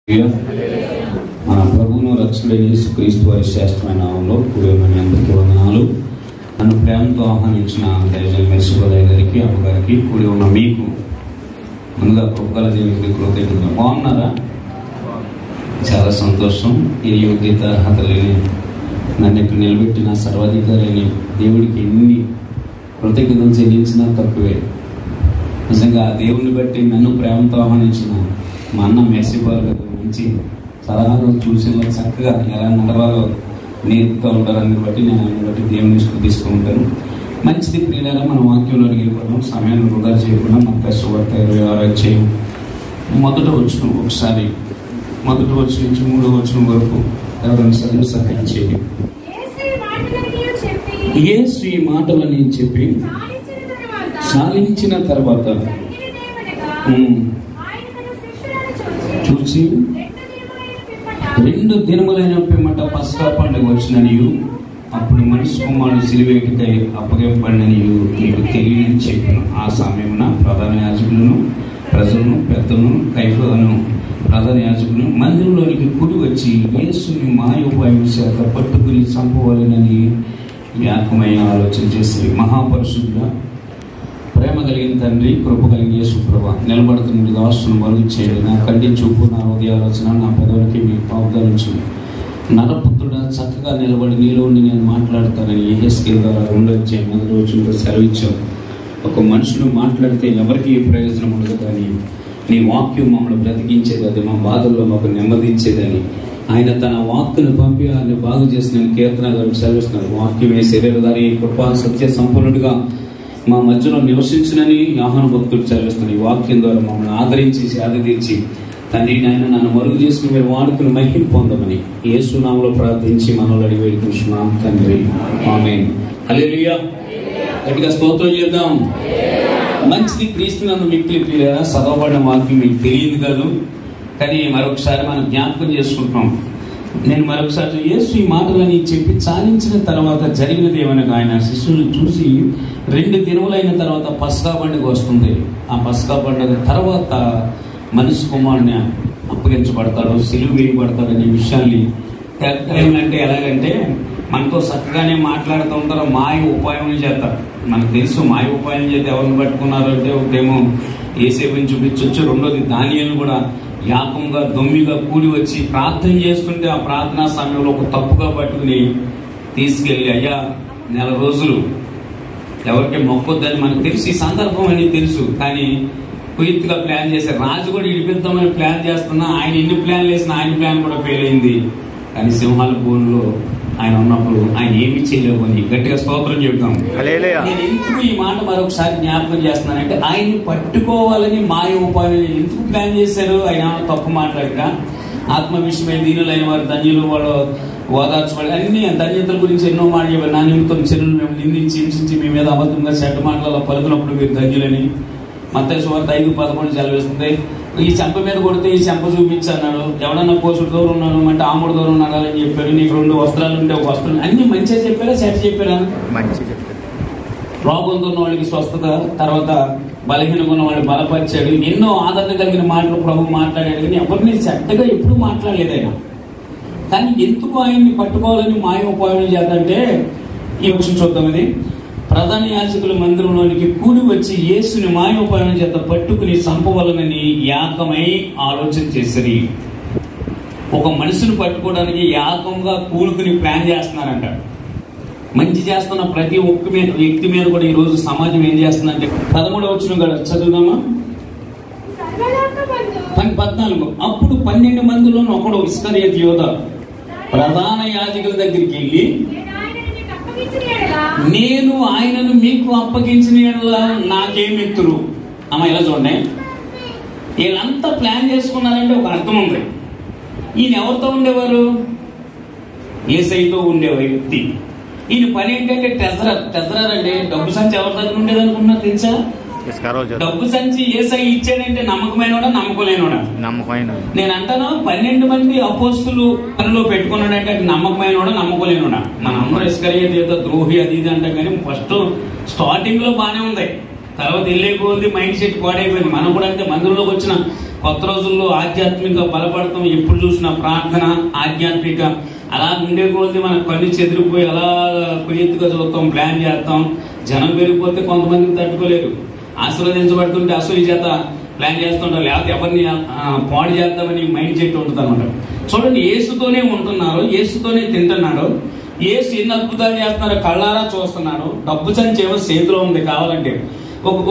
మన ప్రభువును రక్షకుడైన యేసుక్రీస్తు వారి శ్రేష్టమైన నామములో కూడి ఉన్న మీ అందరికీ వందనాలు. నన్ను ప్రేమతో ఆహ్వానించిన దైవజనులు మెర్సిబోధయ్య గారికి, అమ్మగారికి, కూడి ఉన్న మీకు ముందుగా కృపగల దేవునికి కృతజ్ఞతలు. బాగున్నారా? చాలా సంతోషం. ఏ యోగ్యత అర్హత లేని నన్ను ఇక్కడ నిలబెట్టిన సర్వాధికారి అని దేవుడికి ఎన్ని కృతజ్ఞతలు చెల్లించినా తక్కువే. నిజంగా ఆ దేవుని బట్టి నన్ను ప్రేమతో ఆహ్వానించిన మా అన్న మెర్సిబోధ గారు మంచి సలహాలు సూచనలు చక్కగా ఎలా నడవాలో నేర్పుతూ ఉంటారు. అందుని బట్టి నేను ఆయన బట్టి దేవుని స్తుతిస్తూ ఉంటాను. మంచిది ప్రియులారా, మన వాక్యంలోకి వెళ్ళిపోవడం సమయాన్ని వృధా చేయకుండా మన కష్టపడత 26 అధ్యాయం మొదట వచ్చిన ఒకసారి మొదటి వచ్చిన నుంచి 3వ వచనం వరకు ఎవరైనా చదువు సహాయం చేయండి. యేసు ఈ మాటలని చెప్పి సాధించిన తర్వాత చూసి 2 దినములైన పిమ్మట పస్కా పండుగ వచ్చిననియు అప్పుడు మనిషి కుమారుడు సిలువేటికై అప్పగింపబడిననియు మీకు తెలియని చెప్పిన ఆ సమయమున ప్రధాన యాజకులను, ప్రజలను, పెద్దలను, కైఫను ప్రధాన యాజకులను మందిరంలోనికి కూడి వచ్చి యేసుని మాయోపాయం చేత పట్టుకుని చంపవాలని ఏకమైన ఆలోచన చేసి, మహాపరిశుద్ధుడా, ప్రేమ కలిగిన తండ్రి, కృప కలిగిన యేసు ప్రభా, నిలబడుతున్న దాసును మరుగు చేయండి. నా కంటి చూపు, నా హృదయాలోచన, నా పెదవులకి మీ పాదాలుంచు. నరపుత్రుడా, చక్కగా నిలబడి నీలో ఉండి నేను మాట్లాడతానని యెహెజ్కేలు ద్వారా 2వ అధ్యాయం 1వ వచనంలో సెలవిచ్చావు. ఒక మనుషుడు మాట్లాడితే ఎవరికి ప్రయోజనం ఉండదు, కానీ నీ వాక్యం మమ్మల్ని బ్రతికించేది, అది మా బాధల్లో మాకు నెమ్మదించేదని ఆయన తన వాక్కును పంపి ఆయన బాగు చేసిన కీర్తన గారు సెలవిస్తున్నారు. వాక్యమే శరీరధారి, కృపా సత్య సంపన్నుడిగా మా మధ్యలో నివసించునని యోహాను భక్తుడు చదివిస్తున్నాడు. ఈ వాక్యం ద్వారా మమ్మల్ని ఆదరించి సేద తీర్చి తండ్రి నాయన నన్ను మరుగు చేసుకుని మీరు వాడుకుని మహిమ పొందమని యేసు నామములో ప్రార్థించి మనల్ని అడిగి వేడుకుంటున్నాం తండ్రి, ఆమేన్. హల్లెలూయా. గట్టిగా స్తోత్రం చేద్దాం. మంచిది. క్రీస్తునందు మిక్కిలి ప్రియులారా, చదవబడిన వాక్యం మీకు తెలియదు కాదు, కానీ మరొకసారి మనం జ్ఞాపకం చేసుకుంటున్నాం. నేను మరొకసారి యేసు ఈ మాటలని చెప్పి చాలించిన తర్వాత జరిగినది ఏమనగా, ఆయన శిష్యులను చూసి 2 దినములైన తర్వాత పస్కా పండుగ వస్తుంది. ఆ పస్కా పండుగ తర్వాత మనిషి కుమారుని అప్పగించబడతాడు, సిలువ వేయబడతాడు అనే విషయాన్ని అంటే ఎలాగంటే మనతో చక్కగానే మాట్లాడుతూ ఉంటారు, మాయ ఉపాయం చేస్తారు. మనకు తెలుసు మాయ ఉపాయం చేస్తే ఎవరిని పట్టుకున్నారు అంటే, ఒకటేమో యేసేపుని చూపించవచ్చు, రెండోది దానియేలును కూడా యాకంగా దొమ్మిగా కూడి వచ్చి ప్రార్థన చేస్తుంటే ఆ ప్రార్థనా సమయంలో ఒక తప్పుగా పట్టుకుని తీసుకెళ్ళి, అయ్యా 4 రోజులు ఎవరికి మొక్కొద్దని మనకు తెలుసు, ఈ సందర్భం అని తెలుసు, కానీ కుయిత్తుగా ప్లాన్ చేశారు. రాజు కూడా ఇడిపిద్దామని ప్లాన్ చేస్తున్నా ఆయన ఎన్ని ప్లాన్లు వేసినా ఆయన ప్లాన్ కూడా ఫెయిల్ అయింది. కానీ సింహాల భూమిలో ఆయన ఉన్నప్పుడు ఆయన ఏమి చేయలేకపోయి గట్టిగా స్తోత్రం చెబుతాం. నేను ఎందుకు ఈ మాట మరొకసారి జ్ఞాపకం చేస్తున్నానంటే, ఆయన్ని పట్టుకోవాలని మాయ ఉపాయం ఎందుకు ప్లాన్ చేశారు? ఆయన తప్పు మాట్లాడక ఆత్మ విషయమై దీనులైన వారు ధన్యులు, వాళ్ళు ఓదార్చబడి అన్ని ధన్యతల గురించి ఎన్నో మాట చెప్పారు. నా నిమిత్తం చెరువులు మేము నిందించి హింసించి మీ మీద అబద్ధంగా చెడ్డ మాటలలో పలుకున్నప్పుడు మీరు ధన్యులని మత్తయి సువార్త 5:11 సెలవిస్తుంది. ఈ చెంప మీద కొడితే ఈ చెంప చూపించి అన్నాడు. ఎవడన్నా కోసుడు దూరం ఉన్నాడు అంటే ఆముడు దూరం నడాలని చెప్పారు. నీకు 2 వస్త్రాలు ఉంటే ఒక వస్త్రం, అన్ని మంచిగా చెప్పారా చెడ్డ చెప్పారా? రోగంతో ఉన్న వాళ్ళకి స్వస్థత, తర్వాత బలహీనంగా ఉన్న వాళ్ళు బలపరిచాడు. ఎన్నో ఆదరణ కలిగిన మాటలు ప్రభు మాట్లాడాడు, కానీ ఎవరిని చెడ్డగా ఎప్పుడు మాట్లాడలేదు ఆయన. కానీ ఎందుకు ఆయన్ని పట్టుకోవాలని మాయ ఉపాయం చేద్దంటే, ఈ విషయం చూద్దాం. ఇది ప్రధాన యాజకుల మందిరంలోనికి కూడి వచ్చి యేసుని మాయోపాయం చేత పట్టుకుని చంపవలనని యాగమై ఆలోచన చేసరి. ఒక మనిషిని పట్టుకోవడానికి యాగంగా కూడుకుని ప్లాన్ చేస్తున్నారంట. మంచి చేస్తున్న ప్రతి ఒక్క వ్యక్తి మీద కూడా ఈరోజు సమాజం ఏం చేస్తుందంటే, 13వ వచనం కదా చదువుదామా. 14. అప్పుడు 12 మందిలో ఒకడు ఇస్కరియోతు యోధ ప్రధాన యాజకుల దగ్గరికి వెళ్ళి, నేను ఆయనను మీకు అప్పగించిన యెడల నాకేమిత్తురు. అమ్మ ఇలా చూడండి, వీళ్ళంతా ప్లాన్ చేసుకున్నారంటే ఒక అర్థం ఉంది. ఈయన ఎవరితో ఉండేవారు? యేసయ్యతో ఉండే వ్యక్తి. ఈయన పని ఏంటంటే ట్రెజరర్ అంటే డబ్బు సంచి ఎవరి దగ్గర ఉండేది అనుకున్నా తెలుసా? డబ్బు సంచి యేసయ్య ఇచ్చాడంటే నమ్మకమైనోడా నమ్మకలేనోడా? నేను అంటాను 12 మంది అపోస్తులు పనిలో పెట్టుకున్నాడంటే అది నమ్మకమైనోడా నమ్మకలేనోడా? మన అందరూ ఇస్కరియోతు ఏదో ద్రోహి అది ఇది అంటే, కానీ ఫస్ట్ స్టార్టింగ్ లో బాగానే ఉంది, తర్వాత వెళ్ళే కొద్ది మైండ్ సెట్ పాడైపోయింది. మనం కూడా అంతే, మందిరంలోకి వచ్చిన కొత్త రోజుల్లో ఆధ్యాత్మిక బలపడతాం, ఎప్పుడు చూసినా ప్రార్థన ఆధ్యాత్మిక అలా ఉండే కొద్ది మన కళ్ళు చెదిరిపోయి అలా కొయ్యెత్తుగా చూస్తాం, ప్లాన్ చేస్తాం. జనం పెరిగిపోతే కొంతమందికి తట్టుకోలేరు, ఆశీర్వదించబడుతుంటే అసూయ చేత ప్లాన్ చేస్తుంటారు, లేకపోతే ఎవరిని పాడు చేద్దామని మైండ్ సెట్ ఉంటుంది అనమాట. చూడండి, యేసుతోనే ఉంటున్నారు, యేసుతోనే తింటున్నాడు, యేసు ఎన్ని అద్భుతాలు చేస్తున్నారో కళ్ళారా చూస్తున్నాడు. డబ్బు సంచి ఏమో చేతిలో ఉంది కావాలంటే.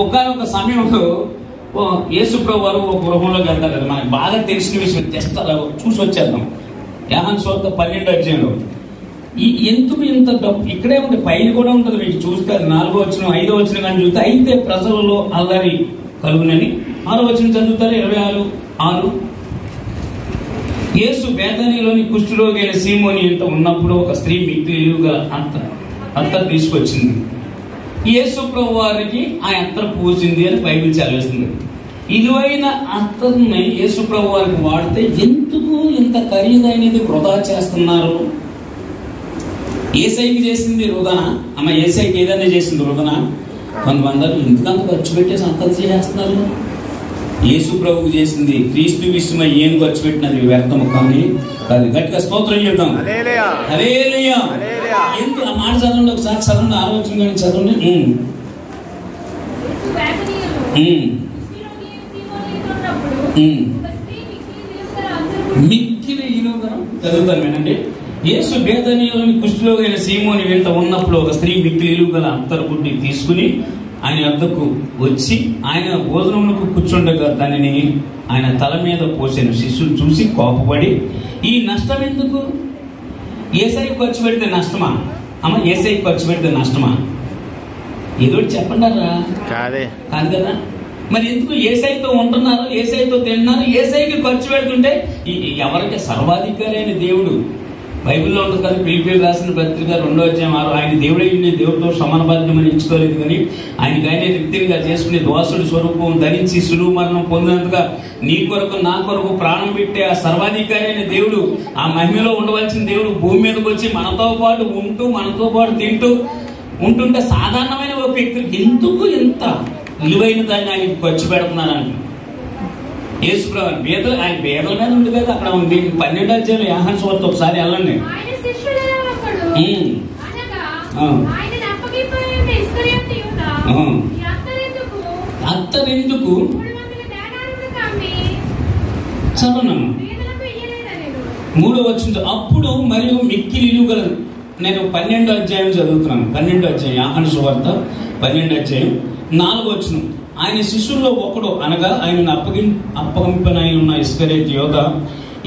ఒక సమయంలో యేసు ప్రభు వారు ఒక గృహంలోకి వెళ్తారు కదా, మనకు బాగా తెలిసిన విషయం, జస్ట్ అలా చూసి వచ్చేద్దాం. యోహాను సువార్త 12వ అధ్యాయంలో ఎందుకు ఇంత డబ్బు ఇక్కడే ఉంటుంది, పైన కూడా ఉంటుంది, మీకు చూస్తారు 4వ వచనం 5వ వచనం కానీ చూస్తే, అయితే ప్రజలలో అల్లరి కలుగునని 6వ వచనం చదువుతారు. 26:6 యేసు బేతనీలోని కుష్ఠరోగి అయిన సీమోని ఇంట ఉన్నప్పుడు ఒక స్త్రీ మిక్కిలి ఇలువగల అత్తరు తీసుకొచ్చింది. యేసు ప్రభు వారికి ఆ అత్తరు పూసింది అని బైబిల్ చదివేస్తుంది. ఇలువైన అత్తరుని యేసు ప్రభు వారికి వాడితే ఎందుకు ఇంత ఖరీదైనది వృధా చేస్తున్నారు? ఏసైకి చేసింది వృధన, అమ్మ ఏసైకి ఏదైనా చేసింది వృధన. కొంతమంది ఇంతకంత ఖర్చు పెట్టేసి అంత చేస్తున్నారు. యేసు ప్రభువు చేసింది క్రీస్తు విషయమై ఏం ఖర్చు పెట్టినది వ్యర్థము కానీ అది. గట్టిగా స్తోత్రం చెప్తాం. హల్లెలూయా. ఎందుకు ఆ మాట చదవండి, ఒకసారి చదవండి, ఆలోచన కానీ చదవండి. మిక్కిలి ఇలువగల చదువుతాను వినండి. యేసు బేతనీయులోని కుష్ఠరోగి అయిన సీమోని వెంట ఉన్నప్పుడు ఒక స్త్రీ మిక్కిలి ఇలువగల అంతరగుడ్డి తీసుకుని ఆయన వద్దకు వచ్చి ఆయన భోజనమునకు కూర్చుండగా దానిని ఆయన తల మీద పోసిన. శిష్యులు చూసి కోపపడి, ఈ నష్టం ఎందుకు? ఏసై ఖర్చు పెడితే నష్టమా? అమ్మ ఏసై ఖర్చు పెడితే నష్టమా? ఏదో చెప్పండారా? కాదు కదా. మరి ఎందుకు ఏసైతో ఉంటున్నారు, ఏసైతో తింటున్నారు, ఏసైకి ఖర్చు పెడుతుంటే ఎవరికి సర్వాధికారి అయిన దేవుడు బైబిల్లో ఉంటుంది కదా, పిలిపిలు రాసిన పత్రిక 2వ అధ్యాయం 6 ఆయన దేవుడే దేవుడితో సమాన బాధ్యమని ఎంచుకోలేదు కానీ ఆయనకి ఆయన రీతిగా చేసుకునే దోసుడి స్వరూపం ధరించి సులువు మరణం పొందినందుగా నీ కొరకు నా కొరకు ప్రాణం పెట్టే ఆ సర్వాధికారి అయిన దేవుడు, ఆ మహిమలో ఉండవలసిన దేవుడు భూమి మీదకి వచ్చి మనతో పాటు ఉంటూ మనతో పాటు తింటూ ఉంటుంటే సాధారణమైన ఒక వ్యక్తికి ఎందుకు ఇంత విలువైన దాన్ని ఆయన ఖర్చు పెడుతున్నారని. యేసుప్రభు బేదలు, ఆయన బేదల మీద ఉంది కదా, అక్కడ ఉంది 12వ అధ్యాయంలో యోహాను సువార్త ఒకసారి వెళ్ళండి. అత్తరెందుకు చదవనమ్మా 3వ వచనం. అప్పుడు మరియు మిక్కిలి ఇలువగలదు. నేను 12వ అధ్యాయం చదువుతున్నాను. 12వ అధ్యాయం యోహాను సువార్త 12వ అధ్యాయం 4వ వచనం. ఆయన శిష్యుల్లో ఒకడు అనగా ఆయన అప్పగింపనై ఉన్న ఇస్కరియోతు యోధ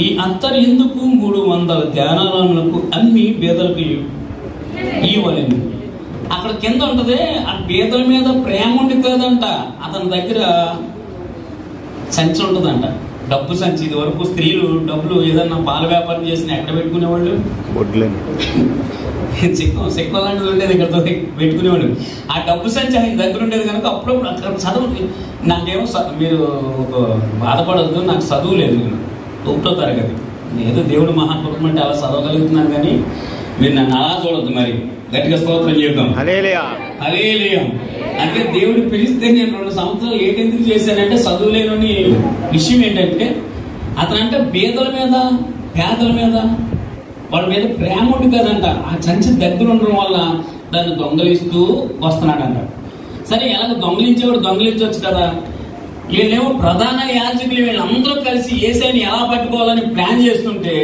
ఈ అత్తరు ఎందుకు 300 ధ్యానాలకు అమ్మి బేదలకు ఇవ్వలేను. అక్కడ కింద ఉంటది, ఆ బేదల మీద ప్రేమ ఉండి కాదంట, అతని దగ్గర సంచి ఉంటుందంట, డబ్బు సంచి. ఇది వరకు స్త్రీలు డబ్బులు ఏదన్నా పాల వ్యాపారం చేసిన ఎక్కడ పెట్టుకునేవాళ్ళు? చెక్క లాంటిది ఉండేది, ఇక్కడ పెట్టుకునేవాడు. ఆ డబ్బు సంచి ఆయన దగ్గర ఉండేది కనుక అప్పుడప్పుడు అక్కడ చదువు. నాకేమో మీరు బాధపడద్దు, నాకు చదువు లేదు, నేను 1వ తరగతి, ఏదో దేవుడు మహాకృపం అంటే అలా చదవగలుగుతున్నాను కానీ మీరు నన్ను అలా చూడద్దు. మరి గట్టిగా స్తోత్రం చేద్దాం. హల్లెలూయా. అంటే దేవుడు పిలిస్తే నేను 2 సంవత్సరాలు ఎందుకు చేశానంటే చదువు లేని విషయం ఏంటంటే అతనంటే బీదల మీద పేదల మీద వాళ్ళ మీద ప్రేమ ఉండి కదంట, ఆ సంచి దగ్గర ఉండడం వల్ల దాన్ని దొంగలిస్తూ వస్తున్నాడంట. సరే, ఎలాగ దొంగలించేవాడు దొంగలించవచ్చు కదా. వీళ్ళేమో ప్రధాన యాజకులు వీళ్ళందరూ కలిసి యేసయ్యని ఎలా పట్టుకోవాలని ప్లాన్ చేస్తుంటే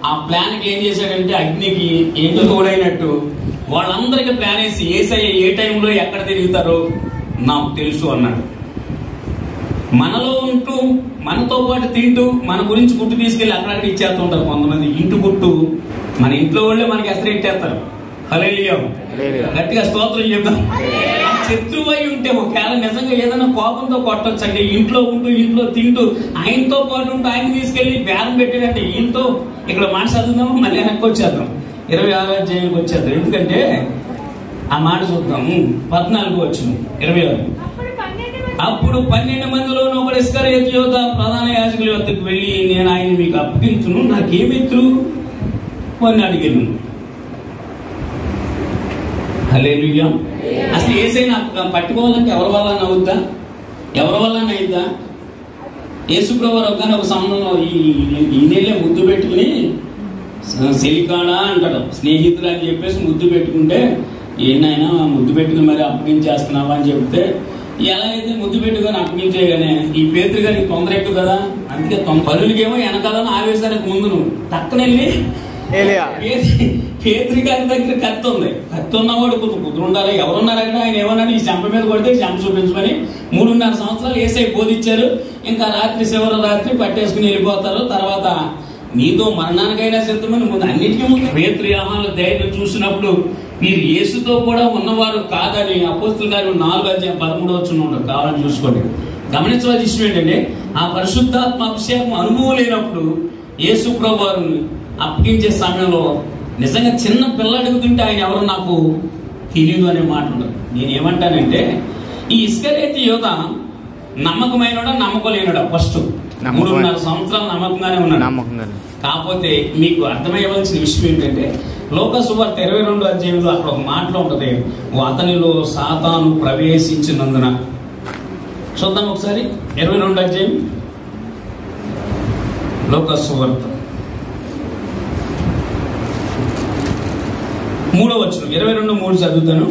ఆ ప్లాన్కి ఏం చేశాడంటే అగ్నికి ఏంటో తోడైనట్టు వాళ్ళందరికీ ప్లాన్ వేసి యేసయ్య ఏ టైంలో ఎక్కడ తిరుగుతారో నాకు తెలుసు అన్నాడు. మనలో ఉంటూ మనతో పాటు తింటూ మన గురించి గుట్టు తీసుకెళ్లి అక్కడక్కడ ఇచ్చేస్తూ ఉంటారు కొంతమంది. ఇంటి గుట్టు మన ఇంట్లో వాళ్ళే మనకి ఎసరు ఇచ్చేస్తారు. హల్లెలూయా. గట్టిగా స్తోత్రం చెప్తాం. శత్రువు అయి ఉంటే ఒకవేళ నిజంగా ఏదైనా కోపంతో కొట్టొచ్చండి. ఇంట్లో ఉంటూ ఇంట్లో తింటూ ఆయనతో పాటు ఉంటూ ఆయన తీసుకెళ్లి బేరం పెట్టినట్టు ఈయనతో ఇక్కడ మాట చదువుదాము, మళ్ళీ వెనక్కి వచ్చేద్దాం, 26వ అధ్యాయానికి వచ్చేద్దాం. ఎందుకంటే ఆ మాట చూద్దాం. 14వ వచనం 26. అప్పుడు 12 మందిలోనూ ఒకడు ఇస్కరియోతు యోధ ప్రధాన యాజకుల వద్దకు వెళ్ళి, నేను ఆయన మీకు అప్పగించును, నాకేమిత్రు అని అడిగాను. హల్లెలూయా. అసలు యేసయ్యని పట్టుకోవాలంటే ఎవరి వల్ల అవుద్దా? ఎవరి వల్ల అయిద్దా? యేసుప్రభు కానీ ఒక సంబంధంలో ఈ నెలే ముద్దు పెట్టుకుని సెలికాడా అంటాడు, స్నేహితులు అని చెప్పేసి ముద్దు పెట్టుకుంటే ఏంటైనా ముద్దు పెట్టుకుని మరి అప్పగించేస్తున్నావా అని చెప్తే ఎలా అయితే ముద్దు పెట్టుకొని అప్పగించేయగానే ఈ పేతురు గారికి తొందర ఎక్కువ కదా, అందుకే పనులకేమో వెనకాలని ఆవేశానికి ముందు నువ్వు టక్కనెళ్ళి పేతురు గారి దగ్గర కత్తి ఉంది, కత్తి ఉన్నవాడు కొంచెం కుదురు ఉండాలి. ఎవరున్నారు అక్కడ? ఆయన ఏమన్నాడు, ఈ చెంప మీద కొడితే చెంప చూపించమని 3.5 సంవత్సరాలు యేసై బోధించారు. ఇంకా రాత్రి చివరి రాత్రి పట్టేసుకుని వెళ్ళిపోతారు. తర్వాత నీతో మరణానికైనా సిద్ధమని ముందు అన్నిటికీ ముందు పేతురు యోహానుల ధైర్యం చూసినప్పుడు మీరు యేసుతో కూడా ఉన్నవారు కాదని అపోస్తుల కార్యం 4:13 కావాలని చూసుకోండి. గమనించవలసిన విషయం ఏంటంటే ఆ పరిశుద్ధాత్మ అభిషేకం అనుభవం లేనప్పుడు యేసు ప్రభు వారిని అప్పగించే సమయంలో నిజంగా చిన్న పిల్ల అడుగుతుంటే ఆయన ఎవరు నాకు తెలియదు అనే మాట ఉండదు. నేనేమంటానంటే ఈ ఇస్కరియోతు యోధ నమ్మకమైనడా నమ్మకం లేనడా? ఫస్ట్ 3.5 సంవత్సరాలు నమ్మకంగానే ఉన్నాడు. కాకపోతే మీకు అర్థమయ్యవలసిన విషయం ఏంటంటే లోక సువార్త 22వ అధ్యాయంలో అక్కడ ఒక మాటలో ఉంటుంది, అతనిలో సాతాను ప్రవేశించినందున. చూద్దాం ఒకసారి 22వ అధ్యాయం లోక సువార్త 3వ వచనం 22:3 చదువుతాను.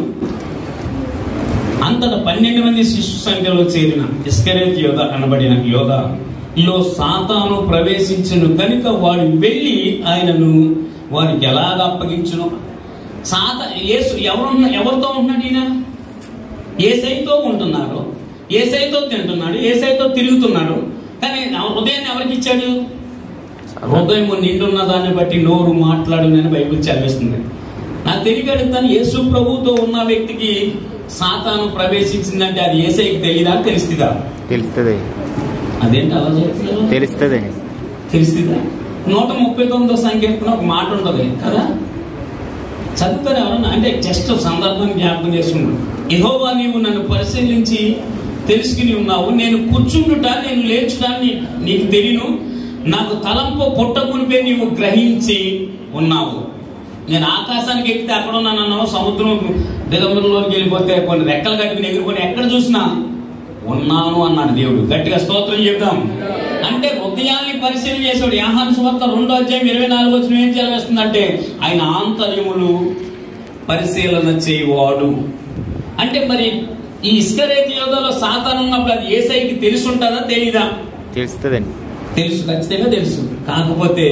అంతటా 12 మంది శిష్యు సంఖ్యలో చేరిన ఇస్కరియోతు యోధ అనబడిన యోధలో సాతాను ప్రవేశించును కనుక వాడు వెళ్ళి ఆయనను వారికి ఎలాగ అప్పగించును. యేసు ఎవరితో ఉంటున్నాడు? ఈయన యేసయ్యతో ఉంటున్నారు, యేసయ్యతో తింటున్నాడు, యేసయ్యతో తిరుగుతున్నాడు. కానీ హృదయాన్ని ఎవరికి ఇచ్చాడు? హృదయం నిండున్న దాన్ని బట్టి నోరు మాట్లాడునని బైబిల్ చదివిస్తుంది. నాకు తెలియక అడుగుతాను, యేసు ప్రభువుతో ఉన్న వ్యక్తికి సాతాను ప్రవేశించిందంటే అది యేసయ్యకి తెలియదా? తెలుస్తుందా? తెలుస్తుంది. అదేంటి అలా చెప్తారు? తెలుస్తుంది. తెలుస్తుందా? 139వ సంకీర్తన ఒక మాట ఉంటుంది కదా, చదువుతారు ఎవరన్నా? అంటే జస్ట్ సందర్భాన్ని జ్ఞాపకం చేసుకుంటాడు. యెహోవా నీవు నన్ను పరిశీలించి తెలుసుకుని ఉన్నావు, నేను కూర్చుంటుట నేను లేచుటాన్ని నీకు తెలియను, నాకు తలంపు పుట్టకునిపే నీవు గ్రహించి ఉన్నావు. నేను ఆకాశానికి ఎక్కితే అక్కడ ఉన్నానన్నావు, సముద్రం దిగంబరంలోకి వెళ్ళిపోతే కొన్ని రెక్కలు కట్టుకుని ఎగిరిపోయి ఎక్కడ చూసినా ఉన్నాను అన్నాడు దేవుడు. గట్టిగా స్తోత్రం చెప్తాం. అంటే హృదయాన్ని పరిశీలన చేసాడు. యోహాను సువార్త 2వ అధ్యాయం 24వ వచనం ఏం చదివేస్తుందంటే ఆయన ఆంతర్యములు పరిశీలన చేయవాడు. అంటే మరి ఈ ఇస్కరియోతు యోధలో సాతాను ఉన్నప్పుడు అది యేసయ్యకి తెలిసి ఉంటుందా? తెలీదా? తెలుస్తుందండి. తెలుసు, ఖచ్చితంగా తెలుసు. కాకపోతే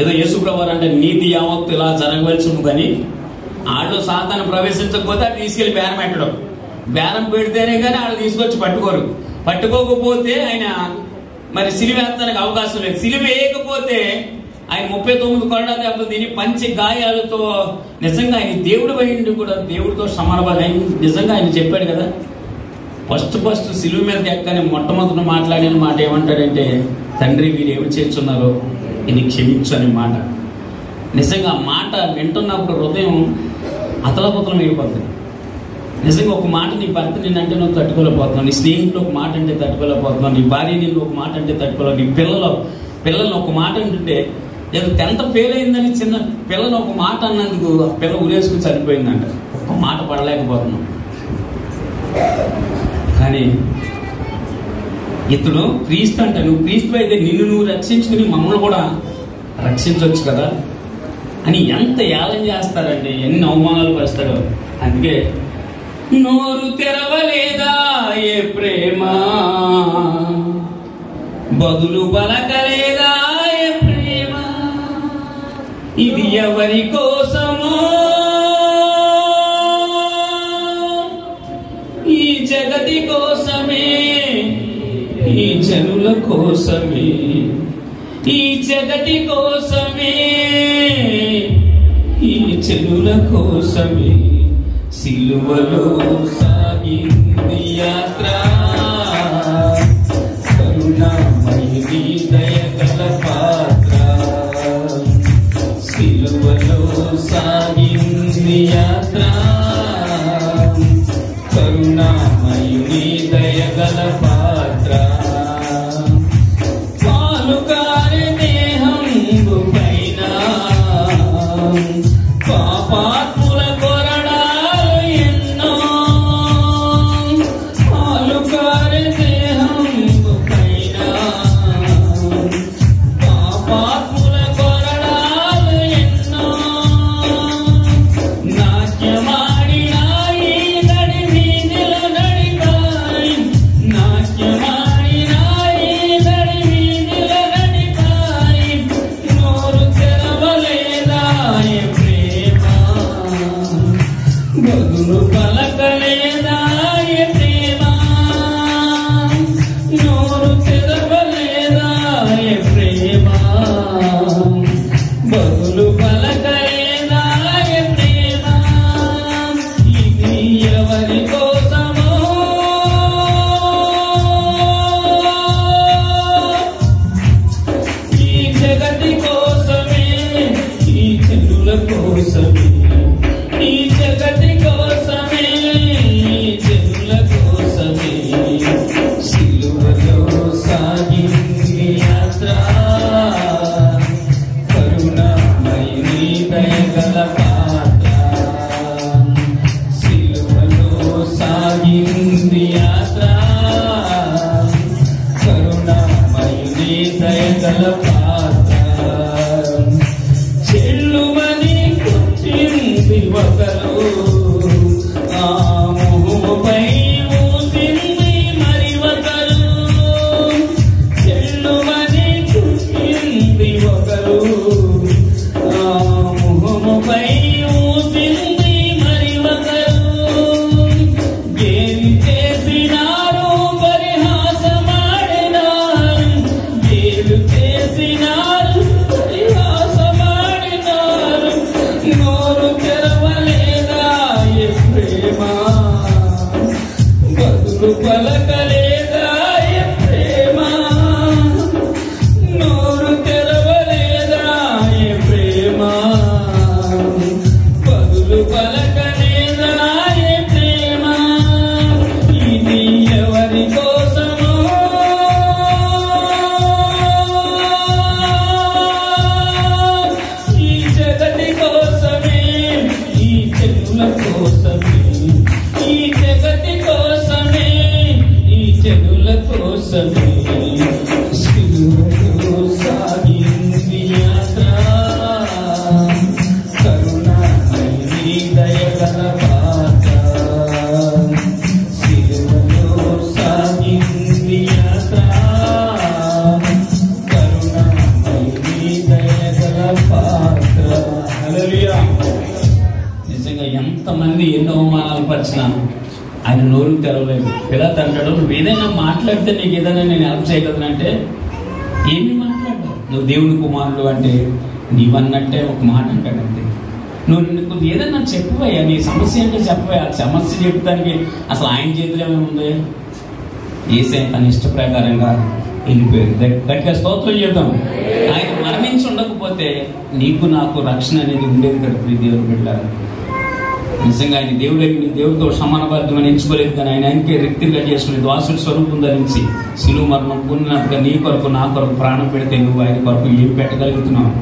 ఏదో యేసు ప్రభువు అంటే నీతి యావత్తు ఇలా జరగవలసి ఉందని ఆళ్ళు సాతాను ప్రవేశించకపోతే అది తీసుకెళ్లి బేరం పెట్టడం. బేరం పెడితేనే కానీ వాళ్ళు తీసుకొచ్చి పట్టుకోరు. పట్టుకోకపోతే ఆయన మరి సిలువేస్తానికి అవకాశం లేదు. సిలువ వేయకపోతే ఆయన 39 కొరడా దెబ్బలు తిని పంచి గాయాలతో నిజంగా ఆయన దేవుడు అయ్యింది కూడా దేవుడితో సమానమైన నిజంగా ఆయన చెప్పాడు కదా, ఫస్ట్ సిలువ మీదకి ఎక్కని మొట్టమొదటి మాట్లాడిన మాట ఏమంటాడంటే, తండ్రి మీరు ఏమి చేస్తున్నారో ఇది క్షమించు అనే మాట. నిజంగా మాట వింటున్నప్పుడు హృదయం అతలపుతలం అయిపోతుంది. నిజంగా ఒక మాట నీ భర్త నిన్నంటే నువ్వు తట్టుకోలేకపోతున్నావు, నీ స్నేహితులు ఒక మాట అంటే తట్టుకోలేకపోతున్నావు, నీ భార్య నిన్ను ఒక మాట అంటే తట్టుకోలేవు, నీ పిల్లలను ఒక మాట అంటుంటే ఏదో 10th ఫెయిల్ అయిందని చిన్న పిల్లని ఒక మాట అన్నందుకు ఆ పిల్ల ఉరేసుకుని చనిపోయిందంట. ఒక మాట పడలేకపోతున్నాం. కానీ ఇతడు క్రీస్తు అంట, నువ్వు క్రీస్తు అయితే నిన్ను నువ్వు రక్షించుకుని మమ్మల్ని కూడా రక్షించవచ్చు కదా అని ఎంత ఏలం చేస్తారండి, ఎన్ని అవమానాలు పరుస్తాడో. అందుకే నోరు తెరవలేదా ఏ ప్రేమ, బదులు పలకలేదా ఏ ప్రేమ, ఇది ఎవరి కోసమో ఈ జగతి కోసమే, ఈ జనుల కోసమే, ఈ జగతి కోసమే, ఈ జనుల కోసమే సిలువలో సాగింది యాత్ర, కరుణామయుని దయగల పాత్ర, సిలువలో సాగింది యాత్ర, కరుణామయుని దయగల పాత్ర, పాలుకారే దేహంబు పైన పాపాత్ముల కొరడాలు ఎన్నో, పాలు ఎంతమంది ఎన్నో అవమానాలు పరిచినా ఆయన నోరు తెరవలేదు. పిల్లలు అంటాడు, నువ్వు ఏదైనా మాట్లాడితే నీకు ఏదైనా నేను హెల్ప్ చేయగలనంటే ఏమి మాట్లాడతావు? నువ్వు దేవుని కుమారుడు అంటే నీవన్నట్టే ఒక మాట అంటాడు అంతే. నువ్వు ఏదైనా చెప్పవయ్యా, నీ సమస్య అంటే చెప్పవయ్యా. ఆ సమస్య చెప్పడానికి అసలు ఆయన చేతిలో ఏముంది? యేసయ్య తన ఇష్ట ప్రకారంగా వెళ్ళిపోయారు. గట్టిగా స్తోత్రం చేద్దాం. ఆయన మరణించి ఉండకపోతే నీకు నాకు రక్షణ అనేది ఉండేది కదా. దేవుడు బిడ్డలారా, నిజంగా ఆయన దేవుడితో సమానబద్ధమని ఎంచుకోలేదు, కానీ ఆయన ఆయనకే రిక్తిగా చేసుకుని ద్వాసుడి స్వరూపం ధరించి శిలువ మరణం పొందినట్టుగా నీ కొరకు నా కొరకు ప్రాణం పెడితే నువ్వు ఆయన కొరకు ఏం పెట్టగలుగుతున్నావు?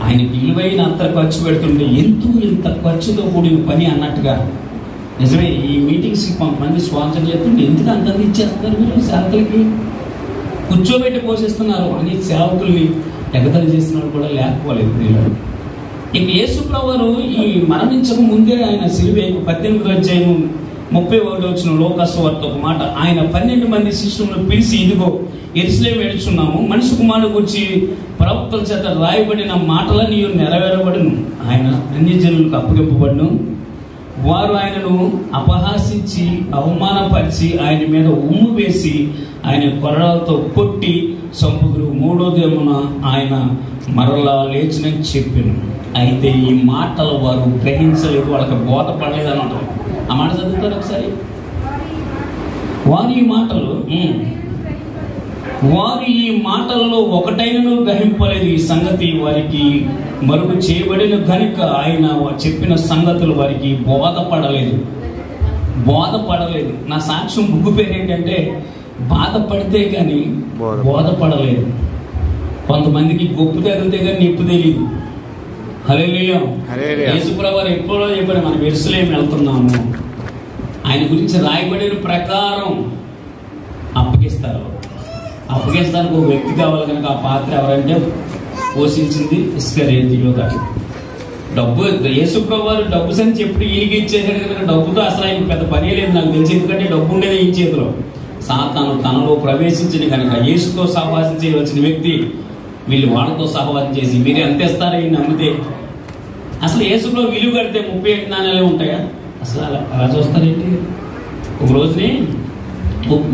ఆయనకి విలువైన అంత ఖర్చు పెడుతుంటే ఇంత ఖర్చుతో కూడిన పని అన్నట్టుగా. నిజమే, ఈ మీటింగ్స్ కొంతమంది స్పాన్సర్ చేస్తుంటే ఎందుకు అంత ఇచ్చేస్తారు మీరు? సేవకులకి కూర్చోబెట్టి పోషిస్తున్నారు అని సేవకుల్ని ఎగతలు చేస్తున్నారు కూడా లేకపోలేదు. వీళ్ళు ఇక యేసు ప్రభువు ఈ మరణించక ముందే ఆయన సిలువ 18వ అధ్యాయం 31 లోకాసు వార్త ఒక మాట, ఆయన 12 మంది శిష్యులను పిలిచి, ఇదిగో యెరూషలేము వెళ్తున్నాము, మనిషి కుమారుడు గురించి ప్రవక్తల చేత రాయబడిన మాటలన్నీ నెరవేరబడును, ఆయన అన్యజనులకు అప్పగింపబడును, వారు ఆయనను అపహాసించి అవమానపరిచి ఆయన మీద ఉమ్ము వేసి ఆయన కొరడాలతో కొట్టి చంపుదురు, 3వ దినమున ఆయన మరలా లేచునని చెప్పాను. అయితే ఈ మాటలు వారు గ్రహించలేదు, వాళ్ళకి బోధపడలేదు అని అంటారు. ఆ మాట చదువుతారు ఒకసారి. వారు ఈ మాటలలో ఒకటైనను గ్రహింపలేదు. ఈ సంగతి వారికి మరుగు చేయబడిన కనుక ఆయన చెప్పిన సంగతులు వారికి బోధపడలేదు. నా సాక్ష్యం బుగ్గు పేరు ఏంటంటే బాధపడితే కానీ బోధపడలేదు. కొంతమందికి గొప్ప తగిలితే కానీ నిప్పు తెలియదు. హల్లెలూయా. యేసుప్రభువు ఎప్పుడో చెప్పాడు, మనం యెరూషలేము వెళ్తున్నాము, ఆయన గురించి రాయబడిన ప్రకారం అప్పగిస్తానికి ఒక వ్యక్తి కావాలి కనుక ఆ పాత్ర ఎవరంటే పోషించింది ఇస్కరియోతు యూదా. డబ్బు యేసుప్రభువు డబ్బు సంచి ఎప్పుడు ఈయనకి ఇచ్చేసాడు కనుక డబ్బుతో అసలు ఆయన పెద్ద పని లేదు నాకు తెలిసి. ఎందుకంటే డబ్బు ఉండేది ఈ చేతిలో. సాతాను తనలో ప్రవేశించిన కనుక యేసుతో సహవాసం చేయవలసిన వ్యక్తి వీళ్ళు వాళ్ళతో సహవాసం చేసి మీరు ఎంత ఇస్తారో ఈయన నమ్మితే అసలు యేసులో విలువ కడితే 38 నాణ్యాలే ఉంటాయా? అసలు అలా చూస్తారేంటి? ఒక రోజుని